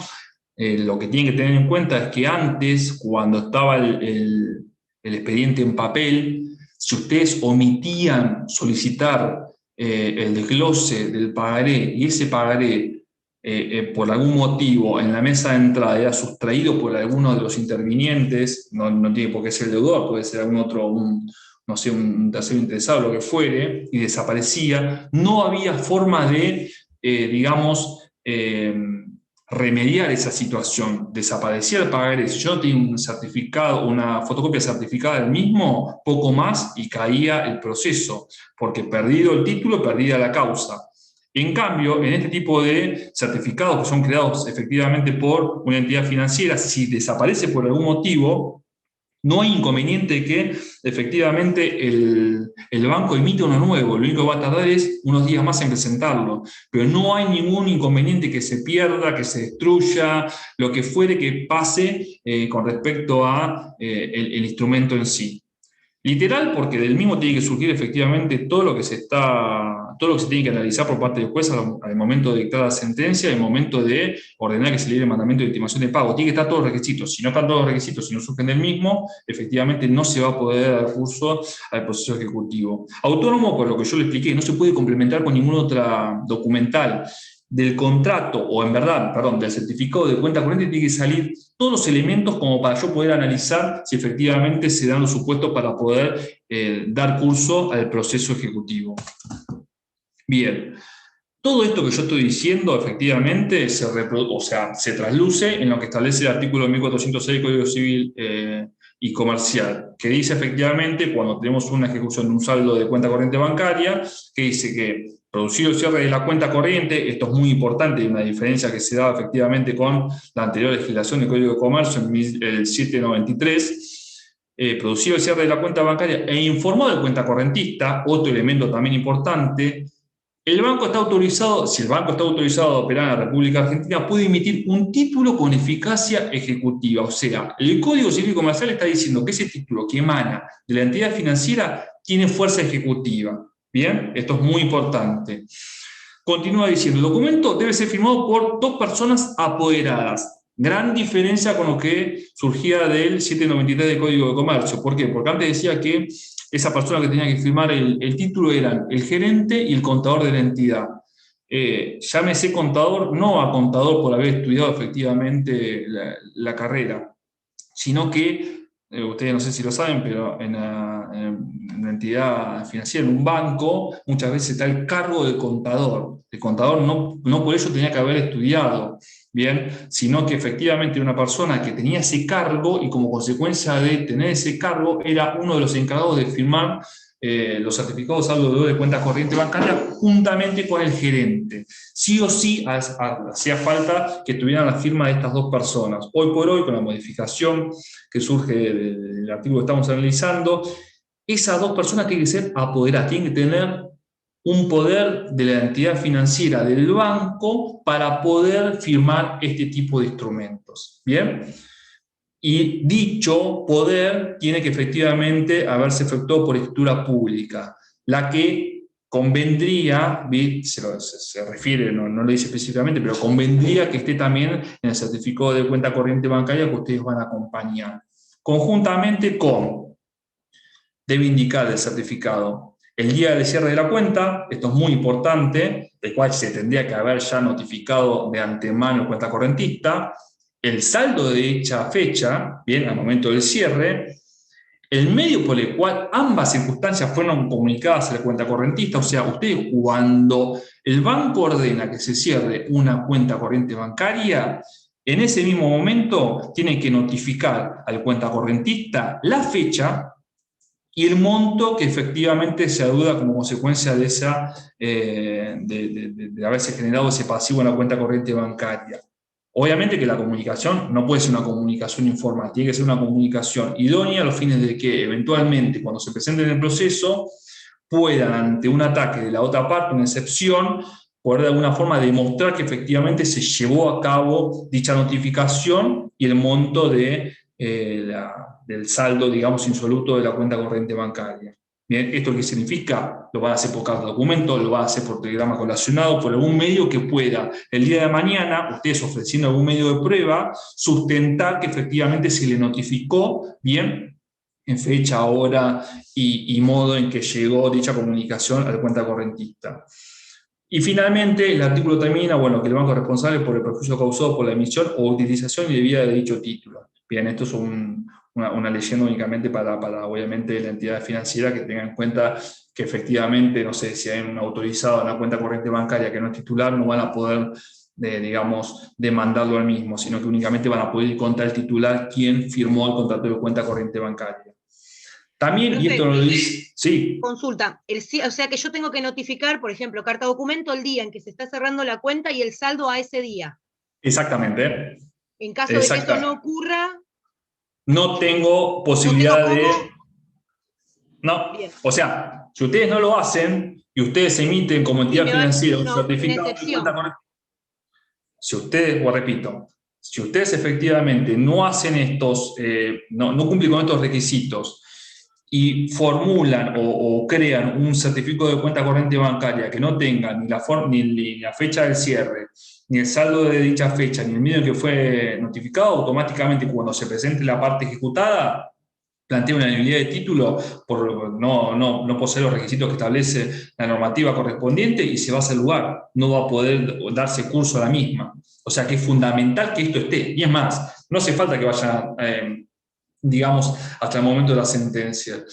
lo que tienen que tener en cuenta es que antes, cuando estaba el expediente en papel, si ustedes omitían solicitar el desglose del pagaré y ese pagaré por algún motivo en la mesa de entrada era sustraído por alguno de los intervinientes, no tiene por qué ser el deudor, puede ser algún otro, no sé, un tercero interesado, lo que fuere, y desaparecía, no había forma de, digamos, remediar esa situación. Desaparecía el pagaré. Si yo no tenía un certificado, una fotocopia certificada del mismo, poco más y caía el proceso, porque perdido el título, perdida la causa. En cambio, en este tipo de certificados que son creados efectivamente por una entidad financiera, si desaparece por algún motivo, no hay inconveniente que efectivamente el banco emite uno nuevo, lo único que va a tardar es unos días más en presentarlo, pero no hay ningún inconveniente que se pierda, que se destruya, lo que fuere que pase con respecto a el instrumento en sí. Literal, porque del mismo tiene que surgir efectivamente todo lo que se tiene que analizar por parte del juez al momento de dictar la sentencia, al momento de ordenar que se libere el mandamiento de intimación de pago. Tiene que estar todos los requisitos. Si no están todos los requisitos, si no surgen del mismo, efectivamente no se va a poder dar curso al proceso ejecutivo. Autónomo, por lo que yo le expliqué, no se puede complementar con ninguna otra documental. Del contrato, o en verdad, perdón, del certificado de cuenta corriente tiene que salir todos los elementos como para yo poder analizar si efectivamente se dan los supuestos para poder dar curso al proceso ejecutivo. Bien, todo esto que yo estoy diciendo efectivamente se trasluce en lo que establece el artículo 1406 del Código Civil y Comercial, que dice efectivamente cuando tenemos una ejecución de un saldo de cuenta corriente bancaria, que dice que producido el cierre de la cuenta corriente, esto es muy importante, una diferencia que se da efectivamente con la anterior legislación del Código de Comercio, el 793, producido el cierre de la cuenta bancaria e informado al cuenta correntista, otro elemento también importante, el banco está autorizado, si el banco está autorizado a operar en la República Argentina, puede emitir un título con eficacia ejecutiva. O sea, el Código Civil y Comercial está diciendo que ese título que emana de la entidad financiera tiene fuerza ejecutiva. Bien, esto es muy importante. Continúa diciendo, el documento debe ser firmado por dos personas apoderadas. Gran diferencia con lo que surgía del 793 del Código de Comercio. ¿Por qué? Porque antes decía que esa persona que tenía que firmar el título eran el gerente y el contador de la entidad. Llámese contador, no a contador por haber estudiado efectivamente la carrera, sino que, ustedes no sé si lo saben, pero en una entidad financiera, en un banco, muchas veces está el cargo de contador. El contador no por ello tenía que haber estudiado, bien, sino que efectivamente era una persona que tenía ese cargo y como consecuencia de tener ese cargo era uno de los encargados de firmar los certificados de saldo de cuenta corriente bancaria juntamente con el gerente. Sí o sí hacía falta que tuvieran la firma de estas dos personas. Hoy por hoy, con la modificación que surge del artículo que estamos analizando, esas dos personas tienen que ser apoderadas, tienen que tener un poder de la entidad financiera del banco para poder firmar este tipo de instrumentos. ¿Bien? Y dicho poder tiene que efectivamente haberse efectuado por escritura pública, la que convendría, se refiere, no lo dice específicamente, pero convendría que esté también en el certificado de cuenta corriente bancaria que ustedes van a acompañar. Conjuntamente con, debe indicar el certificado el día del cierre de la cuenta, esto es muy importante, el cual se tendría que haber ya notificado de antemano el cuenta correntista, el saldo de dicha fecha, bien, al momento del cierre, el medio por el cual ambas circunstancias fueron comunicadas a la cuenta correntista, o sea, ustedes cuando el banco ordena que se cierre una cuenta corriente bancaria, en ese mismo momento tienen que notificar al cuenta correntista la fecha y el monto que efectivamente se adeuda como consecuencia de, de haberse generado ese pasivo en la cuenta corriente bancaria. Obviamente que la comunicación no puede ser una comunicación informal, tiene que ser una comunicación idónea a los fines de que eventualmente cuando se presente en el proceso puedan ante un ataque de la otra parte, una excepción, poder de alguna forma demostrar que efectivamente se llevó a cabo dicha notificación y el monto de, del saldo, digamos, insoluto de la cuenta corriente bancaria. Bien, ¿esto qué significa? Lo van a hacer por carta de documento, lo van a hacer por telegrama colacionado, por algún medio que pueda, el día de mañana, ustedes ofreciendo algún medio de prueba, sustentar que efectivamente se le notificó, bien, en fecha, hora y modo en que llegó dicha comunicación a la cuenta correntista. Y finalmente, el artículo termina, bueno, que el banco es responsable por el perjuicio causado por la emisión o utilización indebida de dicho título. Bien, esto es una leyenda únicamente para, obviamente, la entidad financiera que tenga en cuenta que efectivamente, no sé, si hay un autorizado en la cuenta corriente bancaria que no es titular, no van a poder, digamos, demandarlo al mismo, sino que únicamente van a poder ir contra el titular quien firmó el contrato de cuenta corriente bancaria. También, Entonces, y esto lo dice, sí. Consulta, o sea que yo tengo que notificar, por ejemplo, carta documento el día en que se está cerrando la cuenta y el saldo a ese día. Exactamente. En caso de que eso no ocurra, no tengo posibilidad de... No, bien. o sea, si ustedes no lo hacen y ustedes emiten como entidad financiera un certificado de cuenta corriente, si ustedes, o repito, si ustedes efectivamente no hacen estos, no cumplen con estos requisitos y formulan o crean un certificado de cuenta corriente bancaria que no tenga ni la fecha del cierre, ni el saldo de dicha fecha, ni el medio que fue notificado, automáticamente cuando se presente la parte ejecutada, plantea una nulidad de título por no poseer los requisitos que establece la normativa correspondiente y se va a hacer lugar, no va a poder darse curso a la misma. O sea que es fundamental que esto esté. Y es más, no hace falta que vaya, digamos, hasta el momento de la sentencia.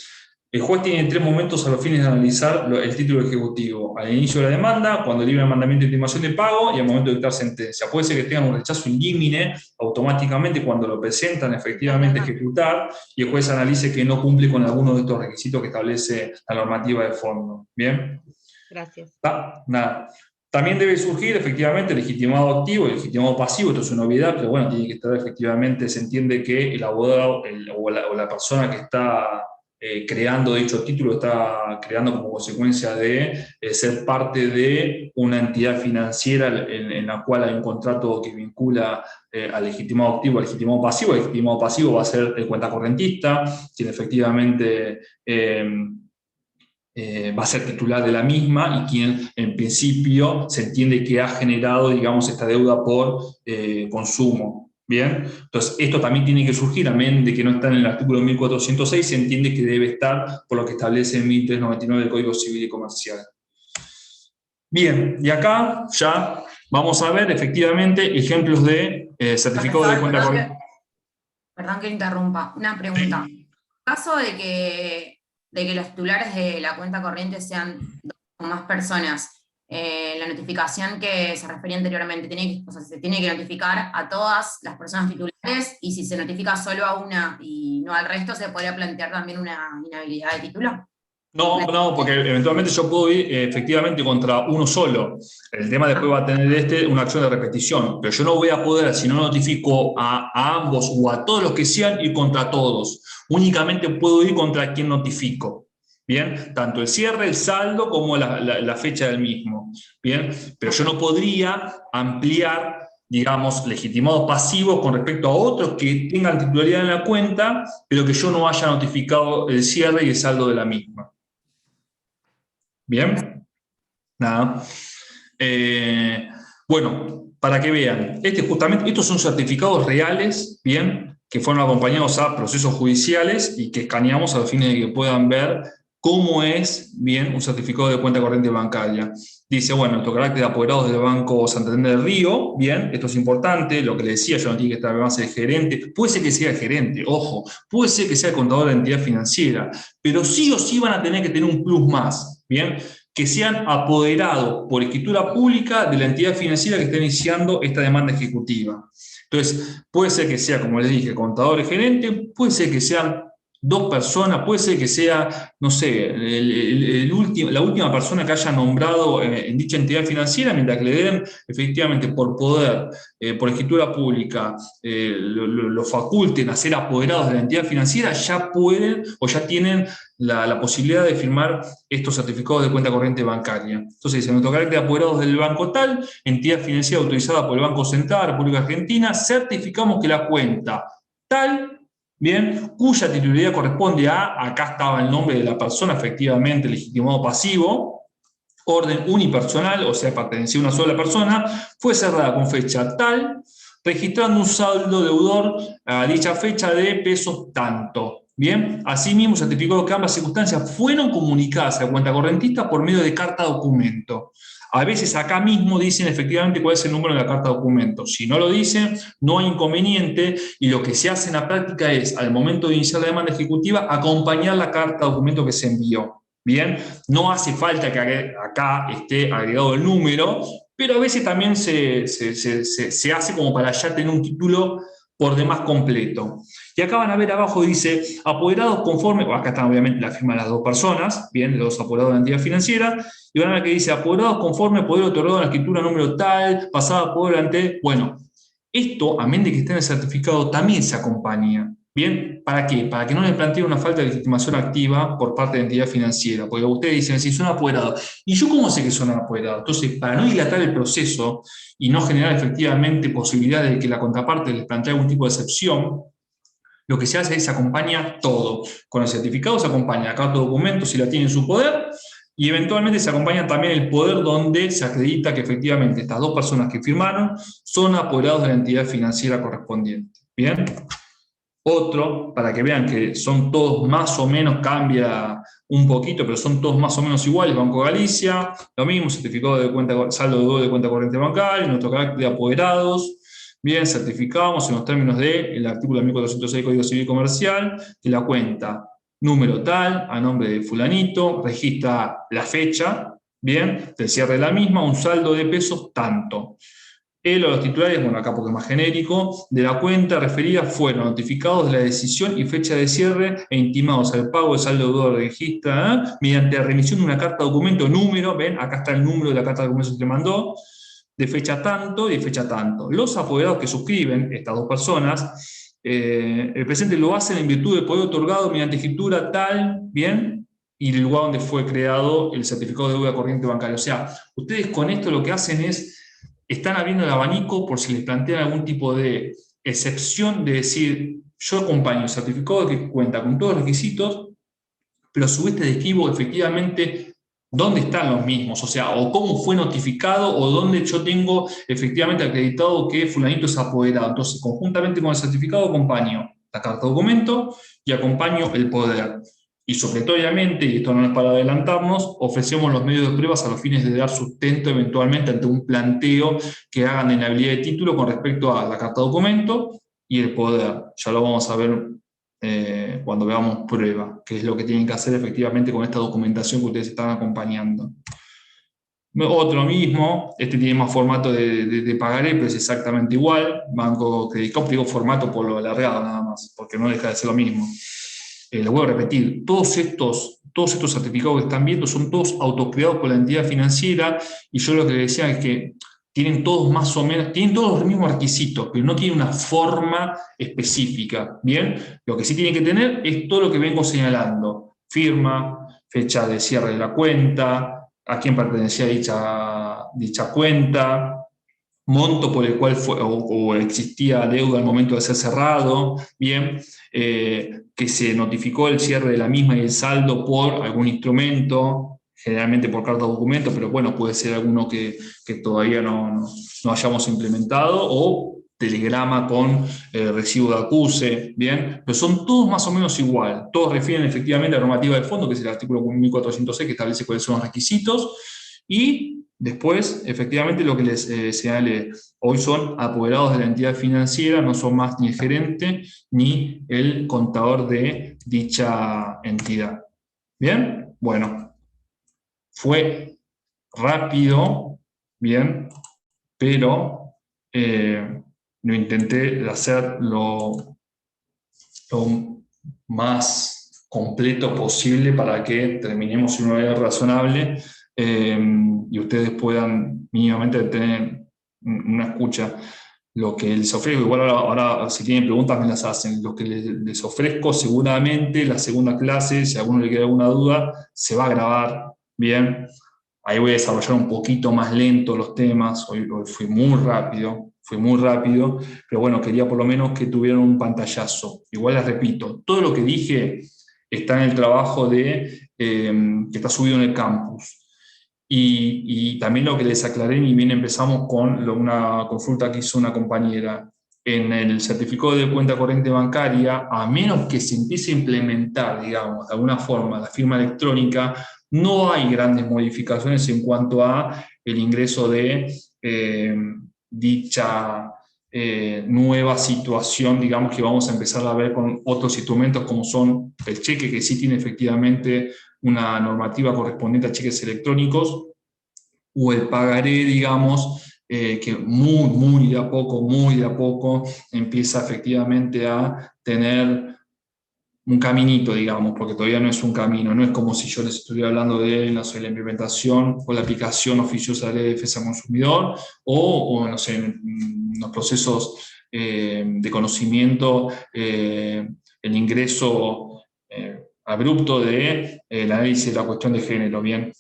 El juez tiene 3 momentos a los fines de analizar el título ejecutivo: al inicio de la demanda, cuando libre el mandamiento de intimación de pago y al momento de dictar sentencia. Puede ser que tengan un rechazo indímine automáticamente cuando lo presentan efectivamente a ejecutar y el juez analice que no cumple con alguno de estos requisitos que establece la normativa de fondo. ¿Bien? Gracias. Nada. También debe surgir efectivamente el legitimado activo y el legitimado pasivo. Esto es una obviedad, pero bueno, tiene que estar efectivamente, se entiende que el abogado o la persona que está creando dicho título está creando como consecuencia de ser parte de una entidad financiera en la cual hay un contrato que vincula al legitimado activo, al legitimado pasivo. El legitimado pasivo va a ser el cuenta correntista, quien efectivamente va a ser titular de la misma y quien en principio se entiende que ha generado, digamos, esta deuda por consumo. Bien, entonces esto también tiene que surgir, amén de que no está en el artículo 1406, se entiende que debe estar por lo que establece el 1399 del Código Civil y Comercial. Bien, y acá ya vamos a ver efectivamente ejemplos de certificado de cuenta corriente. Perdón que interrumpa, una pregunta. En caso de que los titulares de la cuenta corriente sean 2 o más personas, la notificación que se refería anteriormente, se tiene que notificar a todas las personas titulares, y si se notifica solo a una y no al resto, ¿se podría plantear también una inhabilidad de título? No, porque eventualmente yo puedo ir efectivamente contra uno solo. El tema después va a tener una acción de repetición, pero yo no voy a poder, si no notifico a ambos o a todos los que sean, ir contra todos. Únicamente puedo ir contra quien notifico. Bien, tanto el cierre, el saldo, como la fecha del mismo. Bien, pero yo no podría ampliar, digamos, legitimados pasivos con respecto a otros que tengan titularidad en la cuenta, pero que yo no haya notificado el cierre y el saldo de la misma. Bien, nada. Bueno, para que vean, justamente, estos son certificados reales, bien, que fueron acompañados a procesos judiciales y que escaneamos a los fines de que puedan ver cómo es, bien, un certificado de cuenta corriente bancaria. Dice, bueno, nuestro carácter de apoderados del Banco Santander del Río, bien, esto es importante, lo que le decía, yo no tiene que estar más el gerente, puede ser que sea el gerente, ojo, puede ser que sea el contador de la entidad financiera, pero sí o sí van a tener que tener un plus más, bien, que sean apoderados por escritura pública de la entidad financiera que está iniciando esta demanda ejecutiva. Entonces, puede ser que sea, como les dije, contador y gerente, puede ser que sean 2 personas, puede ser que sea, no sé, la última persona que haya nombrado en dicha entidad financiera, mientras que le den efectivamente por poder, por escritura pública, lo faculten a ser apoderados de la entidad financiera, ya pueden o ya tienen la posibilidad de firmar estos certificados de cuenta corriente bancaria. Entonces dice, nuestro carácter de apoderados del banco tal, entidad financiera autorizada por el Banco Central, República Argentina, certificamos que la cuenta tal, bien, cuya titularidad corresponde a, acá estaba el nombre de la persona, efectivamente, legitimado pasivo, orden unipersonal, o sea, pertenecía a una sola persona, fue cerrada con fecha tal, registrando un saldo deudor a dicha fecha de pesos tanto. Bien, asimismo, certificado que ambas circunstancias fueron comunicadas a la cuenta correntista por medio de carta documento. A veces acá mismo dicen efectivamente cuál es el número de la carta documento. Si no lo dicen, no hay inconveniente, y lo que se hace en la práctica es, al momento de iniciar la demanda ejecutiva, acompañar la carta documento que se envió. Bien, no hace falta que acá esté agregado el número, pero a veces también se hace como para ya tener un título por demás completo. Y acá van a ver abajo, dice, apoderados conforme, acá está obviamente la firma de las 2 personas, bien, los apoderados de la entidad financiera, y van a ver que dice, apoderados conforme poder otorgado en la escritura número tal, pasada por ante, bueno, esto, a menos de que esté en el certificado, también se acompaña. ¿Bien? ¿Para qué? Para que no les plantee una falta de legitimación activa por parte de la entidad financiera, porque ustedes dicen, si son apoderados, ¿y yo cómo sé que son apoderados? Entonces, para no dilatar el proceso y no generar efectivamente posibilidad de que la contraparte les plantee algún tipo de excepción, lo que se hace es se acompaña todo. Con el certificado se acompaña la carta de documento si la tiene en su poder, y eventualmente se acompaña también el poder donde se acredita que efectivamente estas 2 personas que firmaron son apoderados de la entidad financiera correspondiente. ¿Bien? Otro, para que vean que son todos más o menos, cambia un poquito, pero son todos más o menos iguales. Banco Galicia, lo mismo, certificado de cuenta, saldo de deuda de cuenta corriente bancaria, nuestro carácter de apoderados. Bien, certificamos en los términos del artículo 1406 Código Civil Comercial que la cuenta número tal, a nombre de fulanito, registra la fecha, bien, del cierre de la misma, un saldo de pesos tanto. Él o los titulares, bueno, acá porque es más genérico, de la cuenta referida fueron notificados de la decisión y fecha de cierre e intimados al pago de saldo deudor de registro mediante la remisión de una carta documento número, ven, acá está el número de la carta documento que se mandó, de fecha tanto y de fecha tanto. Los apoderados que suscriben, estas 2 personas, el presente lo hacen en virtud del poder otorgado mediante escritura tal, bien, y el lugar donde fue creado el certificado de deuda corriente bancaria. O sea, ustedes con esto lo que hacen es, están abriendo el abanico por si les plantean algún tipo de excepción de decir, yo acompaño el certificado que cuenta con todos los requisitos, pero a su vez te describo efectivamente dónde están los mismos, o sea, o cómo fue notificado, o dónde yo tengo efectivamente acreditado que fulanito es apoderado. Entonces, conjuntamente con el certificado acompaño la carta documento y acompaño el poder. Y supletoriamente, y esto no es para adelantarnos, ofrecemos los medios de pruebas a los fines de dar sustento eventualmente ante un planteo que hagan de inhabilidad de título con respecto a la carta documento y el poder. Ya lo vamos a ver cuando veamos prueba, que es lo que tienen que hacer efectivamente con esta documentación que ustedes están acompañando. Otro mismo, este tiene más formato de pagaré, pero es exactamente igual. Banco Credit Cop, digo formato por lo alargado nada más, porque no deja de ser lo mismo. Les voy a repetir, todos estos certificados que están viendo son todos autocreados por la entidad financiera, y yo lo que les decía es que tienen todos más o menos, tienen todos los mismos requisitos, pero no tienen una forma específica. Bien, lo que sí tienen que tener es todo lo que vengo señalando: firma, fecha de cierre de la cuenta, a quién pertenecía dicha cuenta, monto por el cual o existía deuda al momento de ser cerrado, bien, que se notificó el cierre de la misma y el saldo por algún instrumento, generalmente por carta o documento, pero bueno, puede ser alguno que todavía no hayamos implementado, o telegrama con recibo de acuse, bien, pero son todos más o menos igual, todos refieren efectivamente a la normativa de fondo, que es el artículo 1406, que establece cuáles son los requisitos, y después, efectivamente, lo que les señalé, hoy son apoderados de la entidad financiera, no son más ni el gerente ni el contador de dicha entidad. ¿Bien? Bueno, fue rápido, bien, pero lo intenté hacer lo más completo posible para que terminemos en una manera razonable y ustedes puedan mínimamente tener una escucha. Lo que les ofrezco, igual ahora si tienen preguntas me las hacen, lo que les ofrezco seguramente la segunda clase, si a alguno le queda alguna duda, se va a grabar, bien, ahí voy a desarrollar un poquito más lento los temas, hoy fui muy rápido, pero bueno, quería por lo menos que tuvieran un pantallazo. Igual les repito, todo lo que dije está en el trabajo que está subido en el campus. Y también lo que les aclaré, ni bien empezamos con una consulta que hizo una compañera. En el certificado de cuenta corriente bancaria, a menos que se empiece a implementar, digamos, de alguna forma la firma electrónica, no hay grandes modificaciones en cuanto a el ingreso de dicha nueva situación, digamos, que vamos a empezar a ver con otros instrumentos como son el cheque, que sí tiene efectivamente una normativa correspondiente a cheques electrónicos, o el pagaré, digamos, que muy de a poco empieza efectivamente a tener un caminito, digamos, porque todavía no es un camino, no es como si yo les estuviera hablando de, no sé, la implementación o la aplicación oficiosa de la ley de defensa del consumidor, o no sé, en los procesos de conocimiento, el ingreso abrupto de el análisis de la cuestión de género, ¿bien?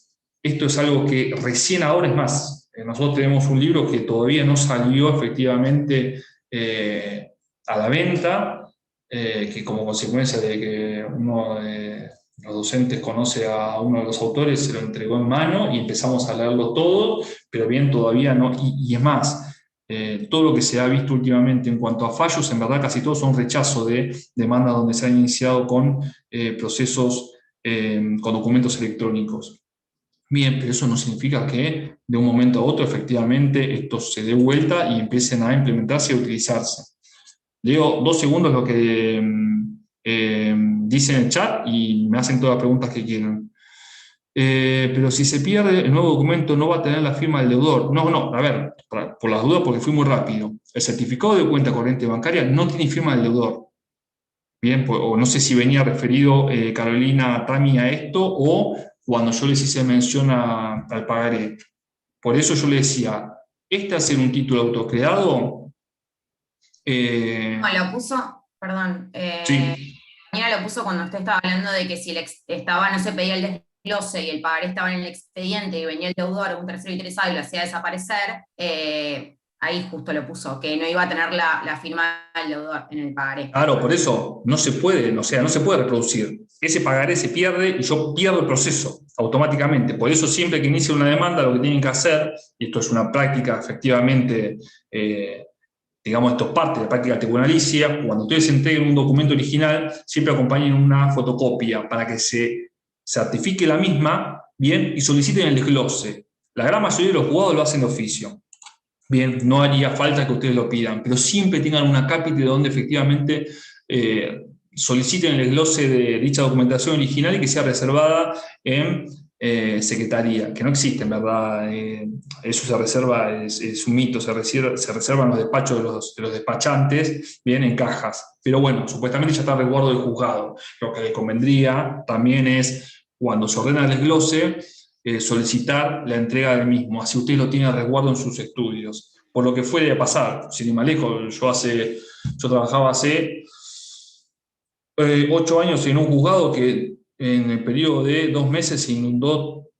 Esto es algo que recién ahora, es más, nosotros tenemos un libro que todavía no salió efectivamente a la venta, que como consecuencia de que uno de los docentes conoce a uno de los autores, se lo entregó en mano y empezamos a leerlo todo, pero bien, todavía no, y es más, todo lo que se ha visto últimamente en cuanto a fallos, en verdad casi todos son rechazo de demandas donde se han iniciado con procesos, con documentos electrónicos. Bien, pero eso no significa que de un momento a otro efectivamente esto se dé vuelta y empiecen a implementarse y a utilizarse. Leo 2 segundos lo que dice en el chat y me hacen todas las preguntas que quieran. Pero si se pierde, el nuevo documento no va a tener la firma del deudor. No, a ver, por las dudas, porque fui muy rápido. El certificado de cuenta corriente bancaria no tiene firma del deudor. Bien, pues, o no sé si venía referido Carolina Tami a esto, o cuando yo les hice mención al pagaré. Por eso yo le decía, ¿este hacer un título autocreado? No, lo puso, perdón, Sí. Daniela lo puso cuando usted estaba hablando de que si no se pedía el desglose y el pagaré estaba en el expediente y venía el deudor, un tercero interesado y lo hacía desaparecer, ahí justo lo puso, que no iba a tener la firma del deudor en el pagaré. Claro, por eso no se puede, o sea, no se puede reproducir. Ese pagaré se pierde y yo pierdo el proceso automáticamente. Por eso siempre que inicia una demanda lo que tienen que hacer, y esto es una práctica efectivamente, digamos, esto es parte de la práctica tribunalicia, cuando ustedes entreguen un documento original, siempre acompañen una fotocopia para que se certifique la misma, bien, y soliciten el desglose. La gran mayoría de los juzgados lo hacen de oficio. Bien, no haría falta que ustedes lo pidan, pero siempre tengan una cápita de donde efectivamente soliciten el desglose de dicha documentación original y que sea reservada en secretaría, que no existe, en verdad. Eso se reserva, es un mito, se reserva en los despachos de los despachantes, bien, en cajas. Pero bueno, supuestamente ya está a resguardo del juzgado. Lo que le convendría también es, cuando se ordena el desglose, solicitar la entrega del mismo, así usted lo tiene a resguardo en sus estudios. Por lo que fue a pasar, sin ir más lejos, yo trabajaba hace 8 años en un juzgado que en el periodo de 2 meses se inundó,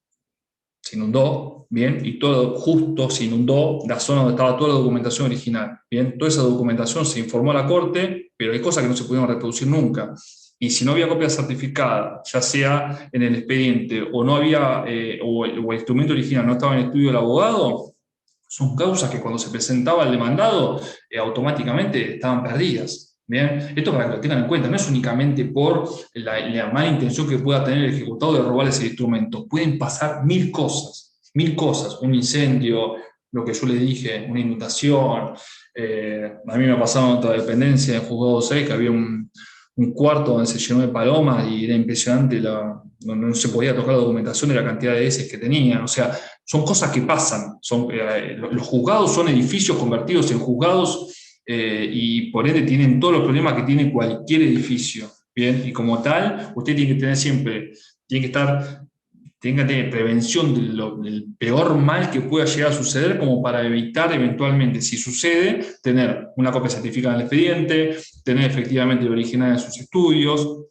bien, y todo justo se inundó la zona donde estaba toda la documentación original, bien, toda esa documentación se informó a la Corte, pero hay cosas que no se pudieron reproducir nunca. Y si no había copia certificada, ya sea en el expediente o no había, o el instrumento original no estaba en el estudio del abogado, son causas que cuando se presentaba el demandado, automáticamente estaban perdidas. ¿Bien? Esto para que lo tengan en cuenta, no es únicamente por la mala intención que pueda tener el ejecutado de robar ese instrumento. Pueden pasar mil cosas, un incendio, lo que yo le dije, una inundación. A mí me ha pasado en otra dependencia, en Juzgado 6, que había un cuarto donde se llenó de palomas y era impresionante, no se podía tocar la documentación de la cantidad de heces que tenían. O sea, son cosas que pasan. Los juzgados son edificios convertidos en juzgados y por ende tienen todos los problemas que tiene cualquier edificio. Bien, y como tal, usted tiene que tener siempre, tiene que tener prevención del peor mal que pueda llegar a suceder, como para evitar eventualmente, si sucede, tener una copia certificada del expediente, tener efectivamente el original en sus estudios.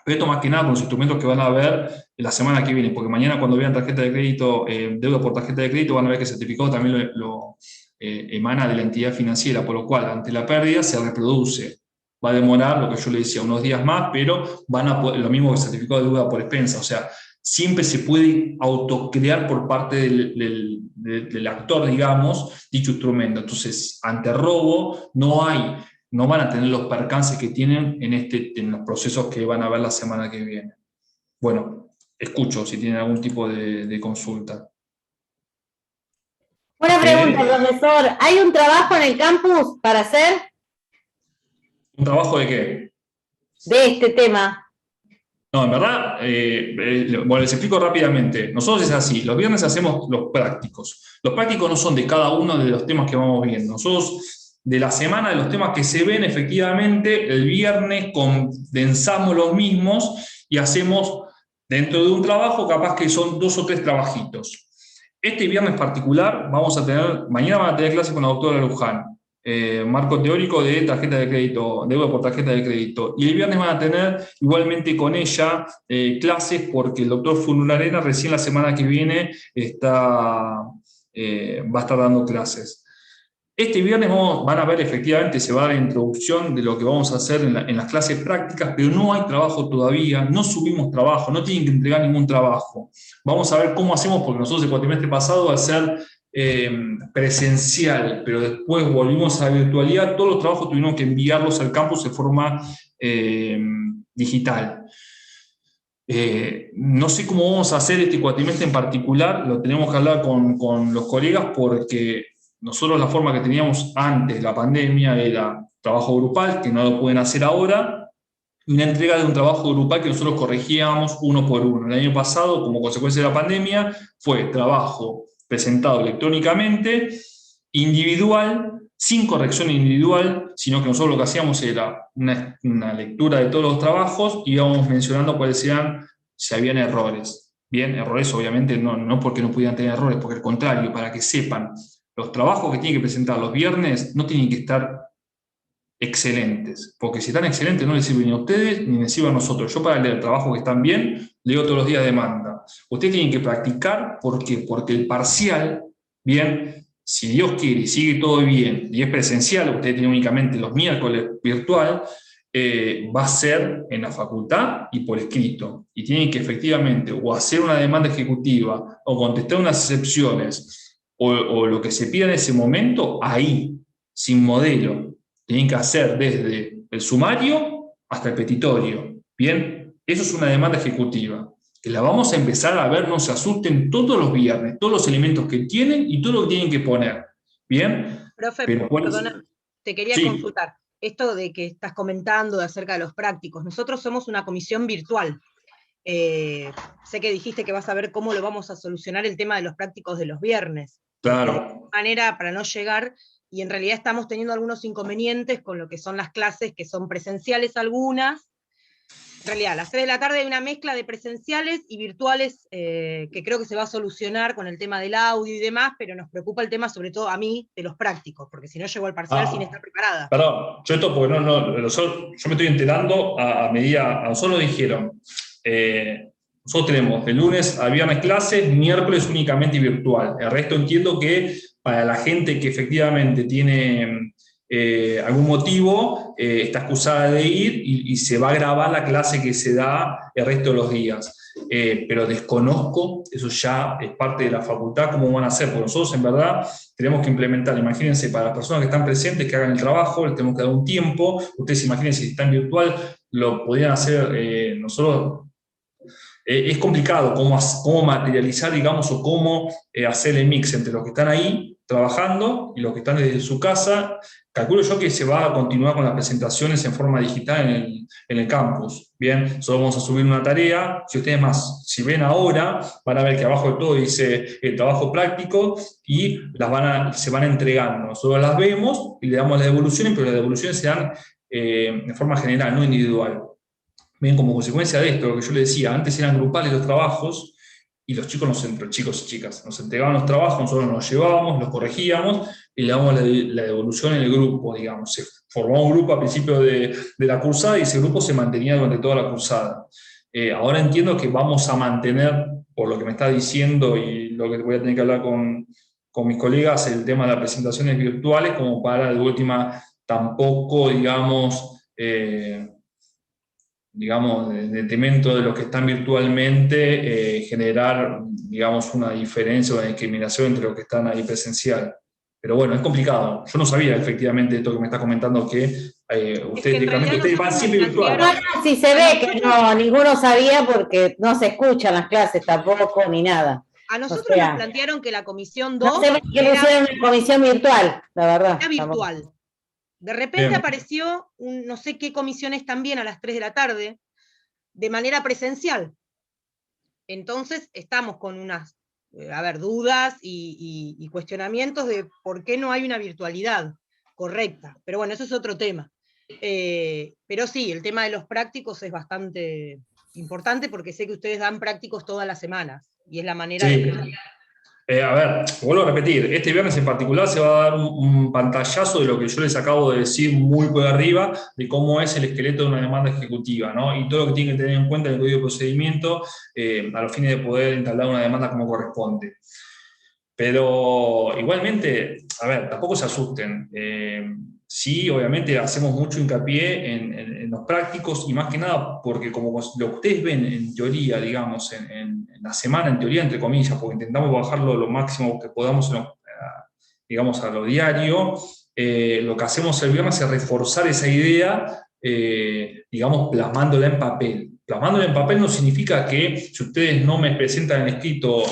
Pero esto más que nada con los instrumentos que van a ver la semana que viene, porque mañana cuando vean tarjeta de crédito, deuda por tarjeta de crédito, van a ver que el certificado también lo emana de la entidad financiera, por lo cual ante la pérdida se reproduce. Va a demorar, lo que yo le decía, unos días más, pero van a poder, lo mismo que el certificado de deuda por expensa, o sea, siempre se puede autocrear por parte del actor, digamos, dicho instrumento. Entonces, ante robo no van a tener los percances que tienen en los procesos que van a ver la semana que viene. Bueno, escucho si tienen algún tipo de consulta. Buena pregunta, profesor. ¿Hay un trabajo en el campus para hacer? ¿Un trabajo de qué? De este tema. No, en verdad, bueno, les explico rápidamente. Nosotros es así, los viernes hacemos los prácticos. Los prácticos no son de cada uno de los temas que vamos viendo. Nosotros, de la semana de los temas que se ven, efectivamente, el viernes condensamos los mismos y hacemos, dentro de un trabajo, capaz que son 2 o 3 trabajitos. Este viernes particular, mañana van a tener clases con la doctora Luján. Marco teórico de tarjeta de crédito, deuda por tarjeta de crédito. Y el viernes van a tener igualmente con ella clases, porque el doctor Funularena recién la semana que viene va a estar dando clases. Este viernes van a ver, efectivamente, se va a dar la introducción de lo que vamos a hacer en las clases prácticas, pero no hay trabajo todavía, no subimos trabajo, no tienen que entregar ningún trabajo. Vamos a ver cómo hacemos, porque nosotros el cuatrimestre pasado, al ser presencial, pero después volvimos a la virtualidad, todos los trabajos tuvimos que enviarlos al campus de forma digital. No sé cómo vamos a hacer este cuatrimestre en particular, lo tenemos que hablar con los colegas, porque nosotros la forma que teníamos antes de la pandemia era trabajo grupal, que no lo pueden hacer ahora, y una entrega de un trabajo grupal que nosotros corregíamos uno por uno. El año pasado, como consecuencia de la pandemia, fue trabajo presentado electrónicamente, individual, sin corrección individual, sino que nosotros lo que hacíamos era una lectura de todos los trabajos y íbamos mencionando cuáles eran, si habían errores. Bien, errores obviamente no porque no pudieran tener errores, porque al contrario, para que sepan, los trabajos que tienen que presentar los viernes no tienen que estar excelentes, porque si están excelentes no les sirven ni a ustedes ni les sirven a nosotros. Yo, para leer trabajos que están bien, leo todos los días demanda. Ustedes tienen que practicar, ¿por qué? Porque el parcial, bien, si Dios quiere y sigue todo bien y es presencial, ustedes tienen únicamente los miércoles virtual, va a ser en la facultad y por escrito, y tienen que efectivamente o hacer una demanda ejecutiva o contestar unas excepciones o lo que se pida en ese momento, ahí, sin modelo. Tienen que hacer desde el sumario hasta el petitorio. Bien, eso es una demanda ejecutiva, que la vamos a empezar a ver, no se asusten, todos los viernes, todos los elementos que tienen y todo lo que tienen que poner. Bien. Profe, pero, perdona, te quería sí. consultar. Esto de que estás comentando acerca de los prácticos, nosotros somos una comisión virtual. Sé que dijiste que vas a ver cómo lo vamos a solucionar el tema de los prácticos de los viernes. Claro. De alguna manera, para no llegar, y en realidad estamos teniendo algunos inconvenientes con lo que son las clases, que son presenciales algunas. En realidad, a las 3 de la tarde hay una mezcla de presenciales y virtuales que creo que se va a solucionar con el tema del audio y demás, pero nos preocupa el tema, sobre todo a mí, de los prácticos, porque si no llego al parcial sin estar preparada. Perdón, yo esto porque yo me estoy enterando a medida, a nosotros nos dijeron, nosotros tenemos de lunes a viernes clases, miércoles únicamente virtual. El resto entiendo que para la gente que efectivamente tiene algún motivo, está excusada de ir y se va a grabar la clase que se da el resto de los días. Pero desconozco, eso ya es parte de la facultad, cómo van a hacer, porque nosotros en verdad tenemos que implementar, imagínense, para las personas que están presentes, que hagan el trabajo, les tenemos que dar un tiempo, ustedes imagínense si están virtual, lo podrían hacer nosotros. Es complicado cómo materializar, digamos, o cómo hacer el mix entre los que están ahí trabajando y los que están desde su casa. Calculo yo que se va a continuar con las presentaciones en forma digital en el campus. Bien, nosotros vamos a subir una tarea. Si ustedes si ven ahora, van a ver que abajo de todo dice el trabajo práctico y se van entregando. Nosotros las vemos y le damos las devoluciones, pero las devoluciones se dan de forma general, no individual. Bien, como consecuencia de esto, lo que yo les decía, antes eran grupales los trabajos y los chicos y chicas nos entregaban los trabajos, nosotros nos llevábamos, los corregíamos y le damos la devolución en el grupo, digamos. Se formó un grupo a principio de la cursada y ese grupo se mantenía durante toda la cursada. Ahora entiendo que vamos a mantener, por lo que me está diciendo y lo que voy a tener que hablar con mis colegas, el tema de las presentaciones virtuales, como para de última tampoco, digamos, en detrimento de los que están virtualmente, generar, digamos, una diferencia o una discriminación entre los que están ahí presencial. Pero bueno, es complicado. Yo no sabía efectivamente esto que me está comentando, que ustedes van siempre virtual. No, si se ve que no, ninguno sabía porque no se escuchan las clases tampoco, ni nada. A nosotros O sea, nos plantearon que la comisión 2 no sé por qué pusieron una comisión virtual, la verdad. era virtual. De repente apareció, no sé qué comisiones también a las 3 de la tarde, de manera presencial. Entonces estamos con unas dudas y cuestionamientos de por qué no hay una virtualidad correcta. Pero bueno, eso es otro tema. Pero sí, el tema de los prácticos es bastante importante porque sé que ustedes dan prácticos todas las semanas y es la manera de... Vuelvo a repetir, este viernes en particular se va a dar un pantallazo de lo que yo les acabo de decir muy por arriba, de cómo es el esqueleto de una demanda ejecutiva, ¿no? Y todo lo que tienen que tener en cuenta en el código de procedimiento a los fines de poder entablar una demanda como corresponde. Pero igualmente, tampoco se asusten. Sí, obviamente hacemos mucho hincapié en los prácticos y más que nada porque como lo que ustedes ven en teoría, digamos, en la semana, en teoría entre comillas, porque intentamos bajarlo lo máximo que podamos, digamos, a lo diario, lo que hacemos el viernes es reforzar esa idea, digamos, plasmándola en papel. Plasmándola en papel no significa que si ustedes no me presentan el escrito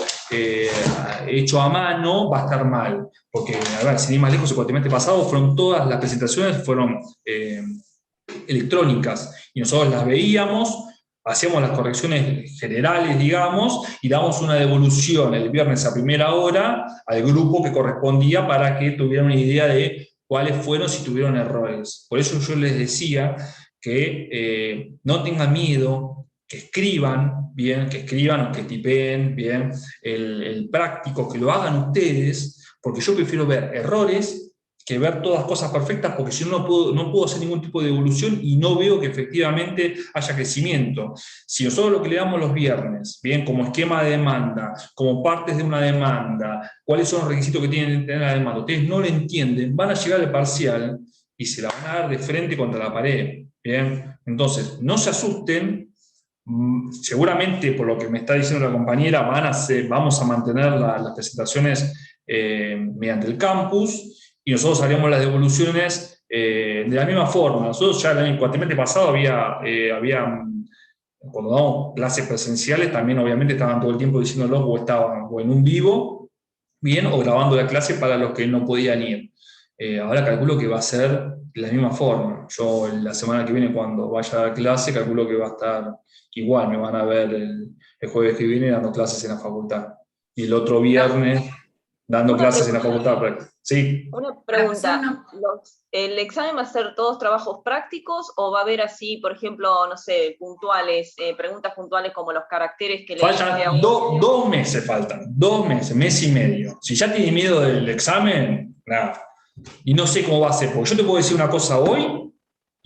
hecho a mano, va a estar mal. Porque, sin ir más lejos, el cuatrimestre pasado todas las presentaciones fueron electrónicas. Y nosotros las veíamos, hacíamos las correcciones generales, digamos, y damos una devolución el viernes a primera hora al grupo que correspondía para que tuvieran una idea de cuáles fueron, si tuvieron errores. Por eso yo les decía que no tengan miedo, que escriban bien, o que tipeen bien el práctico, que lo hagan ustedes, porque yo prefiero ver errores que ver todas cosas perfectas, porque si no puedo hacer ningún tipo de evolución y no veo que efectivamente haya crecimiento. Si nosotros lo que le damos los viernes, bien, como esquema de demanda, como partes de una demanda, cuáles son los requisitos que tienen que tener la demanda, ustedes no lo entienden, van a llegar al parcial y se la van a dar de frente contra la pared. Bien, entonces, no se asusten. Seguramente, por lo que me está diciendo la compañera, vamos a mantener las presentaciones mediante el campus, y nosotros haríamos las devoluciones de la misma forma. Nosotros ya el cuatrimestre pasado cuando damos clases presenciales, también obviamente estaban todo el tiempo diciéndolo, o estaban o en un vivo, bien, o grabando la clase para los que no podían ir. Ahora calculo que va a ser de la misma forma. Yo la semana que viene, cuando vaya a dar clase, calculo que va a estar igual. Me van a ver el jueves que viene dando clases en la facultad. Y el otro viernes dando clases en la facultad. Sí. Una pregunta. ¿El examen va a ser todos trabajos prácticos o va a haber así, por ejemplo, no sé, puntuales, preguntas puntuales como los caracteres que le faltan 2 meses, faltan 2 meses, mes y medio. Si ya tiene miedo del examen, nada. Y no sé cómo va a ser, porque yo te puedo decir una cosa hoy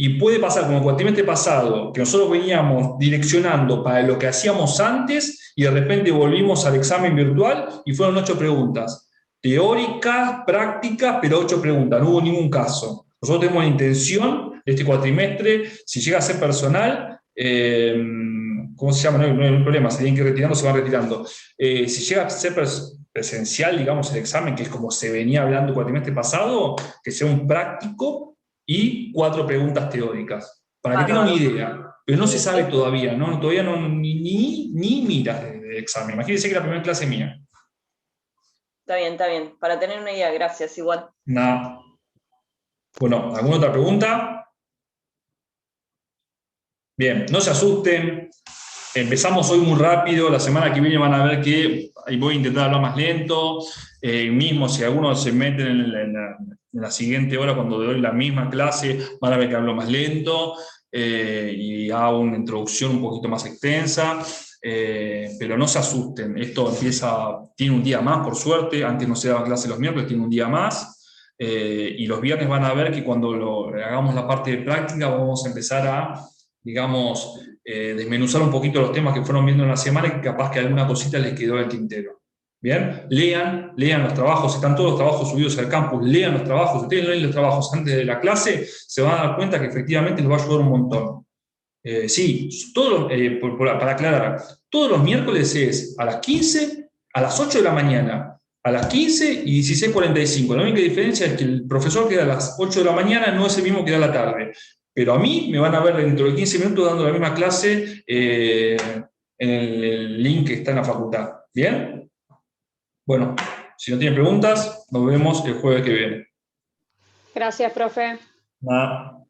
y puede pasar como el cuatrimestre pasado, que nosotros veníamos direccionando para lo que hacíamos antes y de repente volvimos al examen virtual y fueron 8 preguntas. Teóricas, prácticas, pero 8 preguntas, no hubo ningún caso. Nosotros tenemos la intención de este cuatrimestre, si llega a ser personal, ¿cómo se llama? No hay problema, se tienen que ir retirando, se van retirando. Si llega a ser presencial, digamos, el examen, que es como se venía hablando el cuatrimestre pasado, que sea un práctico y 4 preguntas teóricas, para que tengan una idea. Pero no se sabe todavía, ¿no? Todavía no, ni miras de examen. Imagínense que la primera clase mía. Está bien. Para tener una idea, gracias, igual. Nada. Bueno, ¿alguna otra pregunta? Bien, no se asusten. Empezamos hoy muy rápido, la semana que viene van a ver que voy a intentar hablar más lento. Mismo si algunos se meten en la siguiente hora cuando doy la misma clase, van a ver que hablo más lento y hago una introducción un poquito más extensa. Pero no se asusten, esto tiene un día más, por suerte. Antes no se daba clase los miércoles, tiene un día más. Y los viernes van a ver que cuando hagamos la parte de práctica vamos a empezar a, digamos, desmenuzar un poquito los temas que fueron viendo en la semana y que capaz que alguna cosita les quedó en el tintero. Bien, lean los trabajos, están todos los trabajos subidos al campus, lean los trabajos. Si ustedes leen los trabajos antes de la clase, se van a dar cuenta que efectivamente les va a ayudar un montón. Sí, para aclarar, todos los miércoles es a las 15, a las 8 de la mañana, a las 15 y 16:45. La única diferencia es que el profesor que da a las 8 de la mañana no es el mismo que da a la tarde. Pero a mí me van a ver dentro de 15 minutos dando la misma clase en el link que está en la facultad. ¿Bien? Bueno, si no tienen preguntas, nos vemos el jueves que viene. Gracias, profe. Nada.